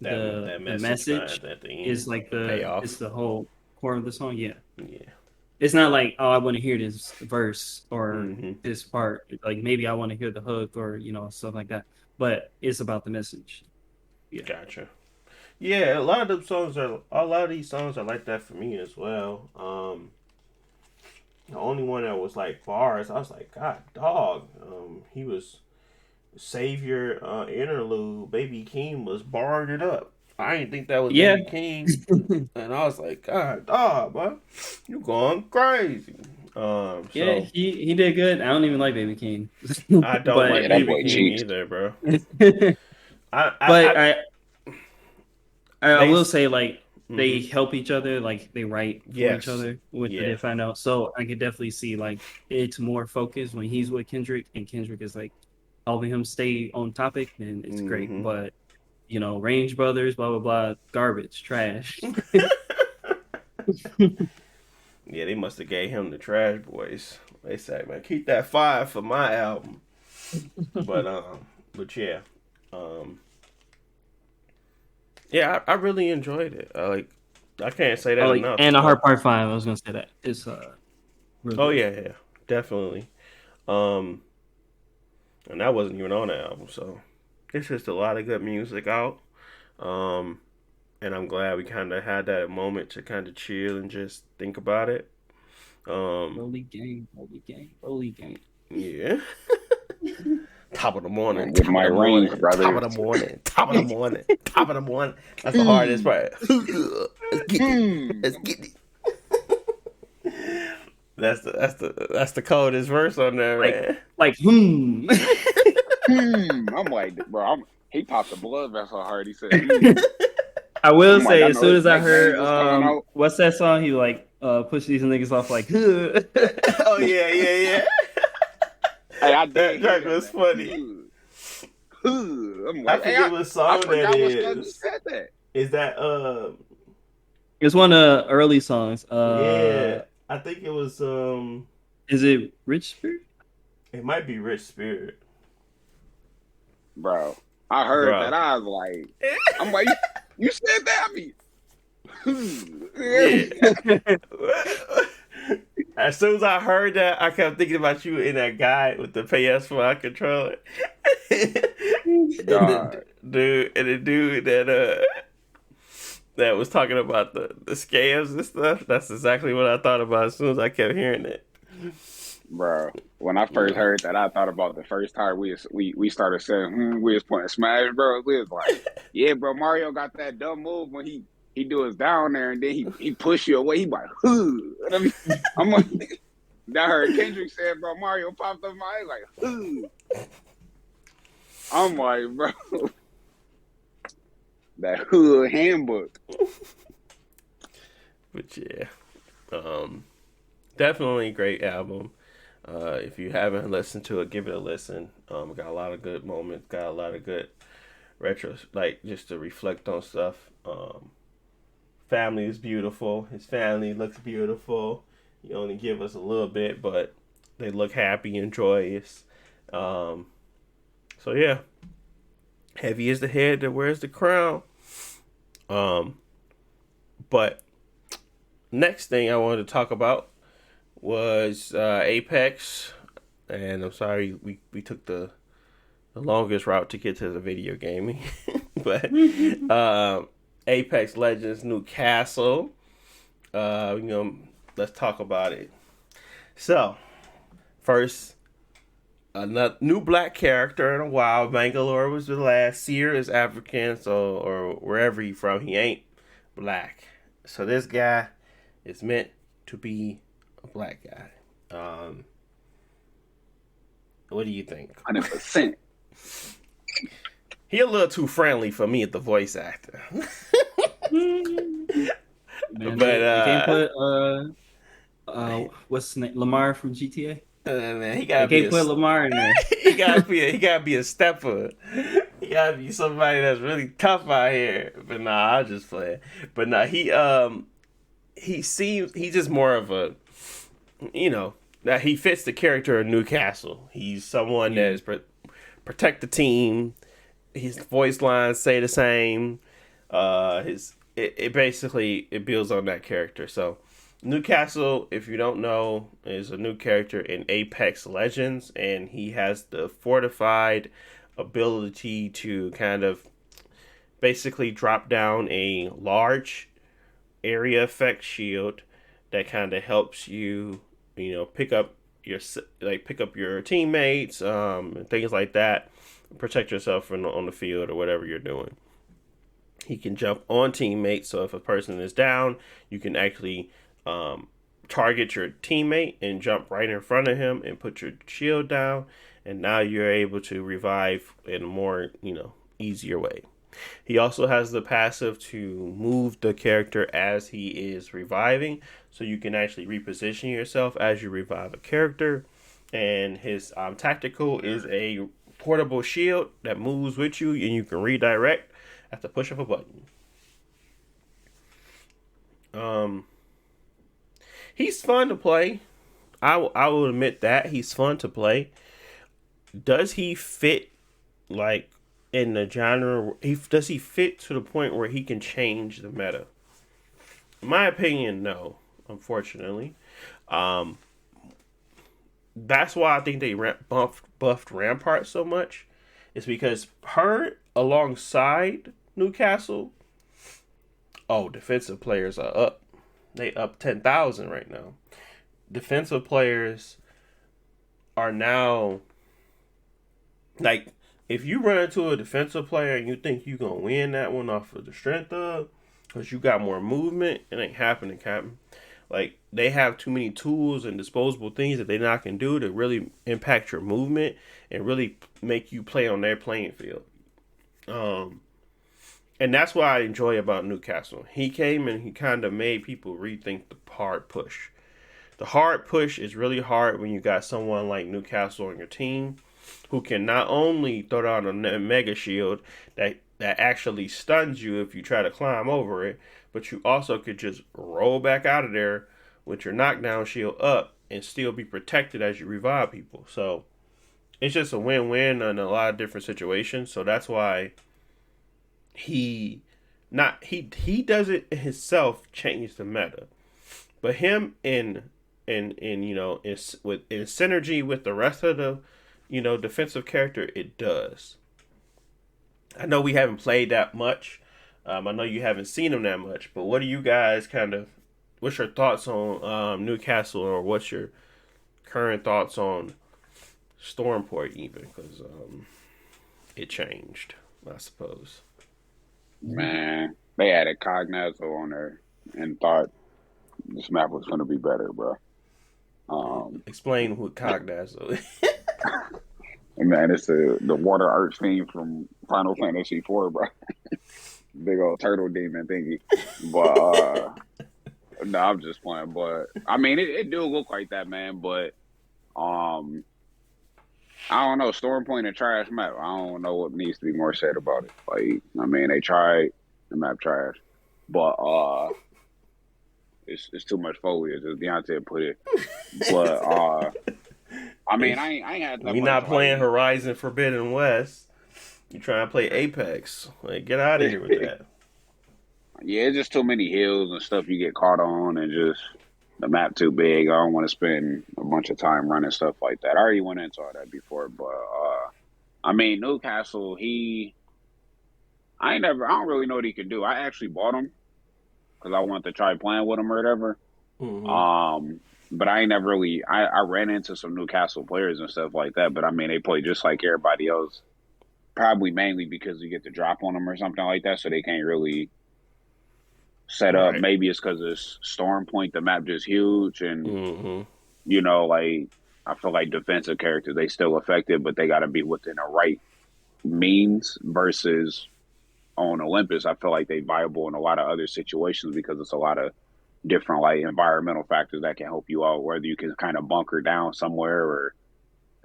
the message at the end, is like it's the whole core of the song. Yeah. Yeah. It's not like, oh, I want to hear this verse or this part. Like maybe I want to hear the hook or stuff like that. But it's about the message. Yeah. Gotcha. Yeah, a lot of these songs are like that for me as well. The only one that was like bars, I was like, God, dog. He was Savior interlude. Baby Keem was barring it up. I didn't think that was Baby Keem, and I was like, God, dog, bro, you going crazy. Yeah, he did good. I don't even like Baby Keem. I don't like Baby Keem either, bro. I will say, like, they help each other, like they write for each other when they find out. So I could definitely see like it's more focused when he's with Kendrick, and Kendrick is like helping him stay on topic, and it's great. But Range Brothers, blah blah blah, garbage, trash. Yeah, they must have gave him the Trash Boys. They said, man, keep that 5 for my album. But yeah. Yeah, I really enjoyed it. I can't say that enough. And a Heart Part 5, I was gonna say that. It's really yeah, definitely. And that wasn't even on the album, so it's just a lot of good music out. And I'm glad we kind of had that moment to kind of chill and just think about it. Rolly gang. Yeah. Top of the morning. With my range, brother. Top of the morning. That's the hardest part. Let's get it. That's the coldest verse on there, man. I'm like, bro, he popped the blood vessel hard. He said, I will say, as soon as I heard, what's that song? He like push these niggas off like. Oh yeah. Hey, that track was funny. I'm like, I forget what song that is. Said that. Is that It's one of the early songs. Yeah, I think it was. Is it Rich Spirit? It might be Rich Spirit. Bro, I heard that. I was like, I'm like, you said that? I mean, As soon as I heard that, I kept thinking about you and that guy with the PS5 controller. God, And the dude that was talking about the scams and stuff. That's exactly what I thought about as soon as I kept hearing it. bro. When I first heard that, I thought about the first time we started saying we was playing Smash Bros. We was like, yeah, bro. Mario got that dumb move when he do his down there and then he push you away. He like, I mean, I'm like, I heard Kendrick said, bro. Mario popped up my head like, I'm like, bro, that hood handbook. But yeah, definitely a great album. If you haven't listened to it, give it a listen. Got a lot of good moments. Got a lot of good retro, like just to reflect on stuff. Family is beautiful. His family looks beautiful. You only give us a little bit, but they look happy and joyous. So yeah, heavy is the head that wears the crown. But next thing I wanted to talk about was Apex, and I'm sorry we took the longest route to get to the video gaming, but Apex Legends New Castle. Let's talk about it. So, first, a new black character in a while. Bangalore was the last. Seer is African, so or wherever he from, he ain't black. So this guy is meant to be a black guy. What do you think? 100%. He a little too friendly for me at the voice actor. Man, But, they can't put what's his name? Lamar from GTA. Man, he They gotta be can't put Lamar in there. he gotta be a stepper. He gotta be somebody that's really tough out here. But nah, I'll just play. But nah, he's just more of a, that he fits the character of Newcastle. He's someone that is protect the team. His voice lines say the same. It basically builds on that character. So Newcastle, if you don't know, is a new character in Apex Legends, and he has the fortified ability to kind of basically drop down a large area effect shield that kind of helps you, pick up your teammates, and things like that, protect yourself on the field or whatever you're doing. He can jump on teammates, so if a person is down, you can actually target your teammate and jump right in front of him and put your shield down, and now you're able to revive in a more, easier way. He also has the passive to move the character as he is reviving, so you can actually reposition yourself as you revive a character. And his tactical is a portable shield that moves with you, and you can redirect at the push of a button. He's fun to play. I will admit that he's fun to play. Does he fit like in the genre? Does he fit to the point where he can change the meta? In my opinion, no. Unfortunately, that's why I think they buffed Rampart so much. It's because her alongside Newcastle, defensive players are up. They up 10,000 right now. Defensive players are now, like, if you run into a defensive player and you think you're going to win that one off of the strength of, because you got more movement, it ain't happening, Captain. Like, they have too many tools and disposable things that they not can do to really impact your movement and really make you play on their playing field. And that's what I enjoy about Newcastle. He came and he kind of made people rethink the hard push. The hard push is really hard when you got someone like Newcastle on your team who can not only throw down a mega shield that actually stuns you if you try to climb over it, but you also could just roll back out of there with your knockdown shield up and still be protected as you revive people. So it's just a win-win in a lot of different situations. So that's why he doesn't himself change the meta, but him and and you know, it's with in synergy with the rest of the, you know, defensive character, it does. I know we haven't played that much. I know you haven't seen him that much, but what do you guys kind of? What's your thoughts on Newcastle, or what's your current thoughts on Stormport, even because it changed, I suppose. Man, they added Cognazo on there and thought this map was going to be better, bro. Explain who Cognazo is. Man, it's the water arch theme from Final Fantasy IV, bro. Big old turtle demon thingy. But no, I'm just playing. But I mean, it do look like that, man. But I don't know. Storm Point a trash map. I don't know what needs to be more said about it. Like, I mean, they tried the map trash, but it's too much foliage, as Deontay put it. But I mean, I ain't had that we much not playing like, Horizon Forbidden West. You trying to play Apex? Like, get out of here with that. Yeah, it's just too many hills and stuff you get caught on, and just the map too big. I don't want to spend a bunch of time running stuff like that. I already went into all that before, but I mean, Newcastle, I don't really know what he could do. I actually bought him because I wanted to try playing with him or whatever. Mm-hmm. But I ain't never really. I ran into some Newcastle players and stuff like that. But I mean, they play just like everybody else. Probably mainly because you get the drop on them or something like that, so they can't really set up. Right. Maybe it's because it's Storm Point, the map just huge, and Mm-hmm. you know, like I feel like defensive characters they still effective, but they got to be within the right means. Versus on Olympus, I feel like they viable in a lot of other situations because it's a lot of different like environmental factors that can help you out. Whether you can kind of bunker down somewhere, or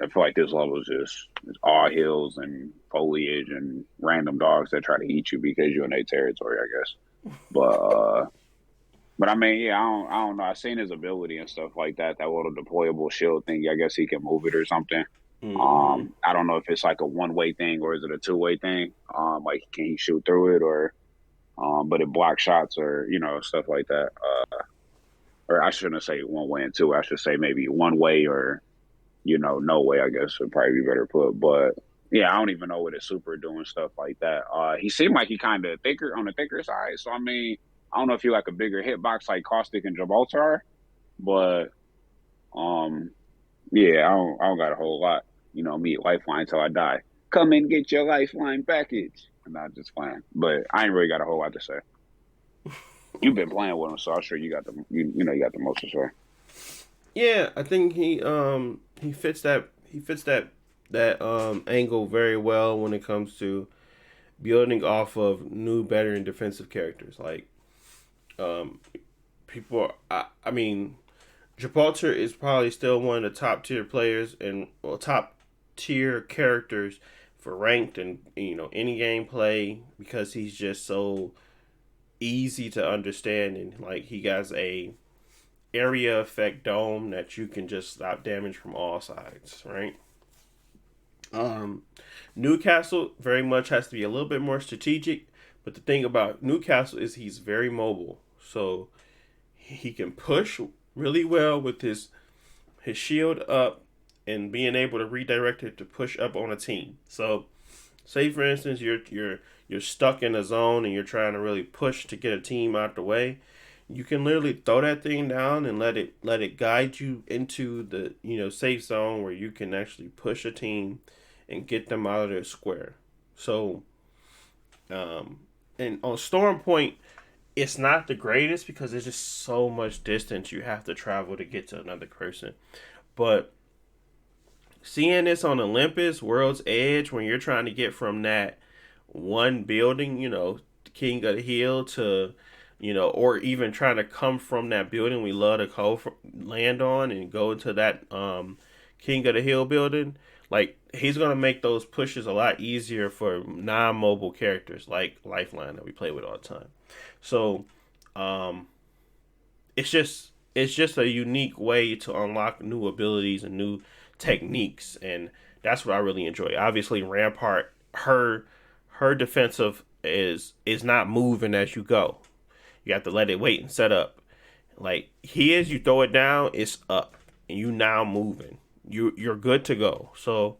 I feel like this level is just it's all hills and foliage and random dogs that try to eat you because you're in their territory, I guess. But I mean, yeah, I don't know. I seen his ability and stuff like that. That little deployable shield thing. I guess he can move it or something. Mm-hmm. I don't know if it's like a one-way thing or is it a two-way thing. Like can he shoot through it or, but it blocks shots or you know stuff like that. Or I shouldn't say one way and two. I should say maybe one way or you know no way. I guess would probably be better put. But yeah, I don't even know what his super doing stuff like that. He seemed like he kind of thicker on the thicker side. So I mean. I don't know if you like a bigger hitbox like Caustic and Gibraltar, but yeah, I don't got a whole lot. You know, me Lifeline till I die. Come and get your Lifeline package. I'm not just playing, but I ain't really got a whole lot to say. You've been playing with him, so I'm sure you got the you know you got the most to say. Yeah, I think he fits that angle very well when it comes to building off of new, better, and defensive characters. Like, people, I mean, Gibraltar is probably still one of the top tier players and top tier characters for ranked and you know any game play because he's just so easy to understand and like he has a area effect dome that you can just stop damage from all sides, right? Newcastle very much has to be a little bit more strategic, but the thing about Newcastle is he's very mobile, so he can push really well with his shield up and being able to redirect it to push up on a team. So, say for instance you're stuck in a zone and you're trying to really push to get a team out the way. You can literally throw that thing down and let it guide you into the you know safe zone where you can actually push a team and get them out of their square. So, and on Storm Point, it's not the greatest because there's just so much distance you have to travel to get to another person. But seeing this on Olympus, World's Edge, when you're trying to get from that one building, you know, King of the Hill to, you know, or even trying to come from that building we love to land on and go to that King of the Hill building, like he's gonna make those pushes a lot easier for non-mobile characters like Lifeline that we play with all the time. So, it's just a unique way to unlock new abilities and new techniques, and that's what I really enjoy. Obviously, Rampart, her defensive is not moving as you go. You have to let it wait and set up. Like here's you throw it down, it's up, and you now moving. You're good to go. So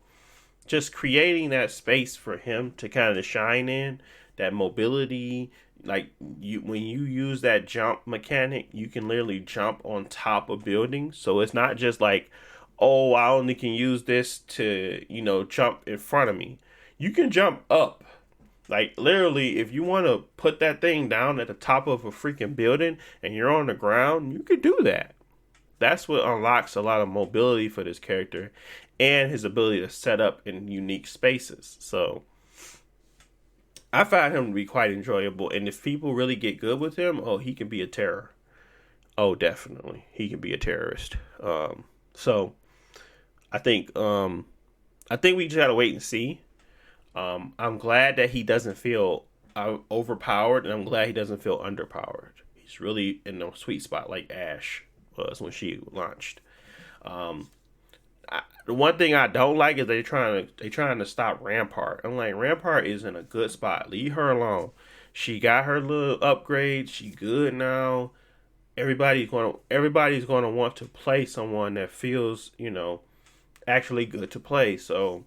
just creating that space for him to kind of shine in, that mobility. Like you, when you use that jump mechanic, you can literally jump on top of buildings. So it's not just like, oh, I only can use this to jump in front of me. You can jump up. Like literally, if you want to put that thing down at the top of a freaking building and you're on the ground, you could do that. That's what unlocks a lot of mobility for this character and his ability to set up in unique spaces. So I find him to be quite enjoyable. And if people really get good with him, oh, he can be a terror. Oh, definitely. He can be a terrorist. So I think we just gotta wait and see. I'm glad that he doesn't feel overpowered, and I'm glad he doesn't feel underpowered. He's really in the sweet spot like Ash was when she launched. The one thing I don't like is they trying to stop Rampart. I'm like, Rampart is in a good spot. Leave her alone. She got her little upgrade. She good now. Everybody's gonna want to play someone that feels actually good to play. So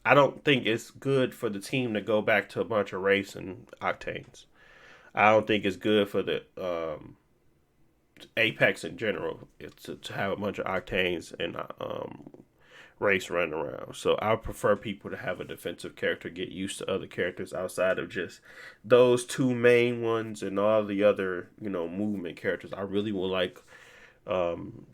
I don't think it's good for the team to go back to a bunch of race and octanes. I don't think it's good for the Apex in general. It's to have a bunch of octanes and race running around. So I prefer people to have a defensive character, get used to other characters outside of just those two main ones and all the other movement characters. I really would like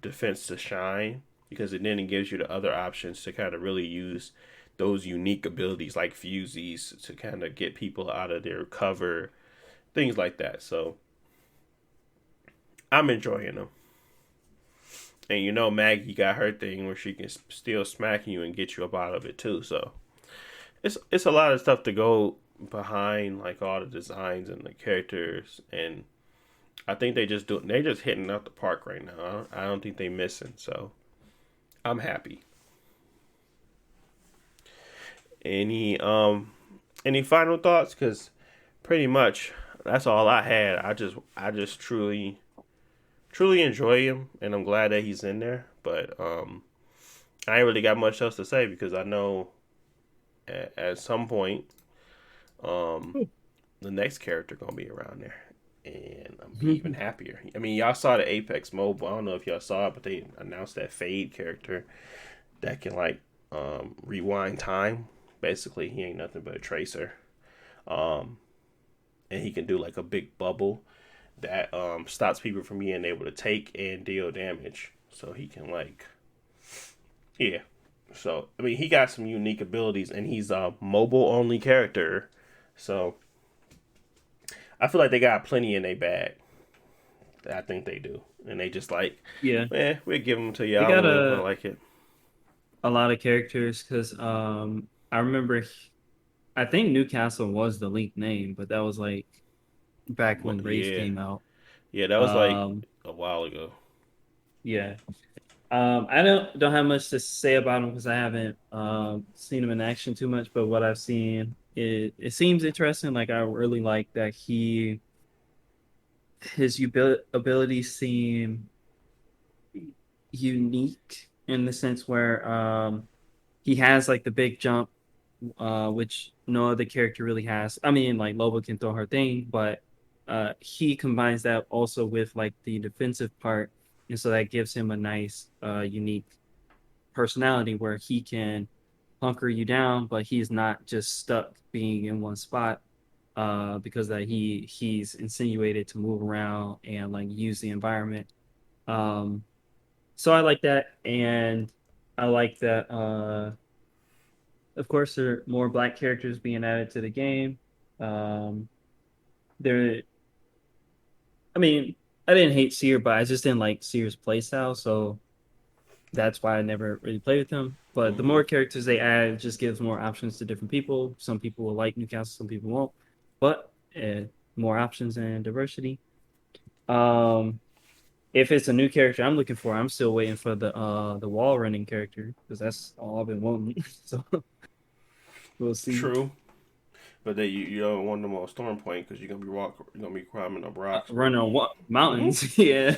defense to shine because then it gives you the other options to kind of really use those unique abilities like fusies to kind of get people out of their cover, things like that. So I'm enjoying them. And Maggie got her thing where she can still smack you and get you up out of it too. So it's a lot of stuff to go behind, like all the designs and the characters. And I think they're just hitting out the park right now. I don't think they missing. So I'm happy. Any final thoughts? Because pretty much that's all I had. I just truly enjoy him, and I'm glad that he's in there. But I ain't really got much else to say because I know at some point the next character gonna be around there, and I'm even happier. I mean, y'all saw the Apex mobile. I don't know if y'all saw it, but they announced that Fade character that can rewind time. Basically, he ain't nothing but a tracer, and he can do like a big bubble that stops people from being able to take and deal damage. So he can yeah. So I mean, he got some unique abilities, and he's a mobile only character. So I feel like they got plenty in their bag. I think they do, and they just we'll give them to y'all. They got I like it. a lot of characters because I remember I think Newcastle was the leaked name, but that was like back when Race came out. Yeah, that was a while ago. Yeah. I don't have much to say about him because I haven't seen him in action too much, but what I've seen it seems interesting. Like I really like that his abilities seem unique in the sense where he has like the big jump, which no other character really has. I mean, like Loba can throw her thing, but he combines that also with like the defensive part, and so that gives him a nice, unique personality where he can hunker you down, but he's not just stuck being in one spot. Because that he's insinuated to move around and like use the environment. So I like that, and I like that. Of course, there are more black characters being added to the game. There, I mean, I didn't hate Seer, but I just didn't like Seer's playstyle, so that's why I never really played with him. But the more characters they add, it just gives more options to different people. Some people will like Newcastle, some people won't. But more options and diversity. If it's a new character I'm looking for, I'm still waiting for the wall running character because that's all I've been wanting. So we'll see. True. But then you don't want them on Storm Point because you're gonna be climbing up rocks. Running on mountains. Yeah.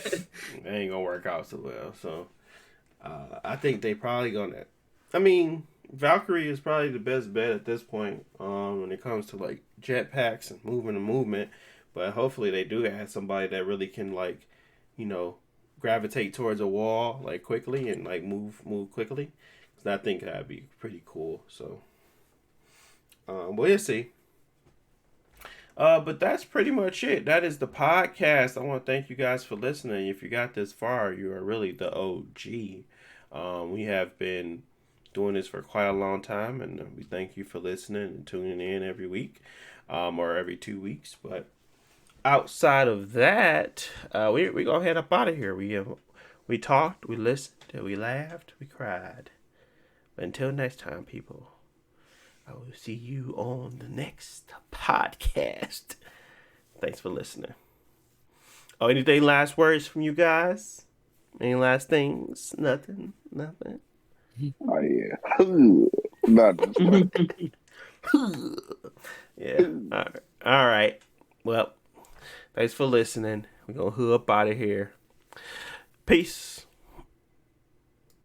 They ain't gonna work out so well. So I think they probably gonna. I mean, Valkyrie is probably the best bet at this point when it comes to like jetpacks and movement. But hopefully they do add somebody that really can like, gravitate towards a wall like quickly and like move quickly. Because I think that'd be pretty cool. So we'll see. But that's pretty much it. That is the podcast. I want to thank you guys for listening. If you got this far, you are really the OG. We have been doing this for quite a long time, and we thank you for listening and tuning in every week, or every 2 weeks. But outside of that, we gonna head up out of here. We talked, we listened, we laughed, we cried. But until next time, people, I will see you on the next podcast. Thanks for listening. Oh, anything last words from you guys? Any last things? Nothing. Oh yeah. Nothing. Yeah. All right. Well, thanks for listening. We're gonna hook up out of here. Peace.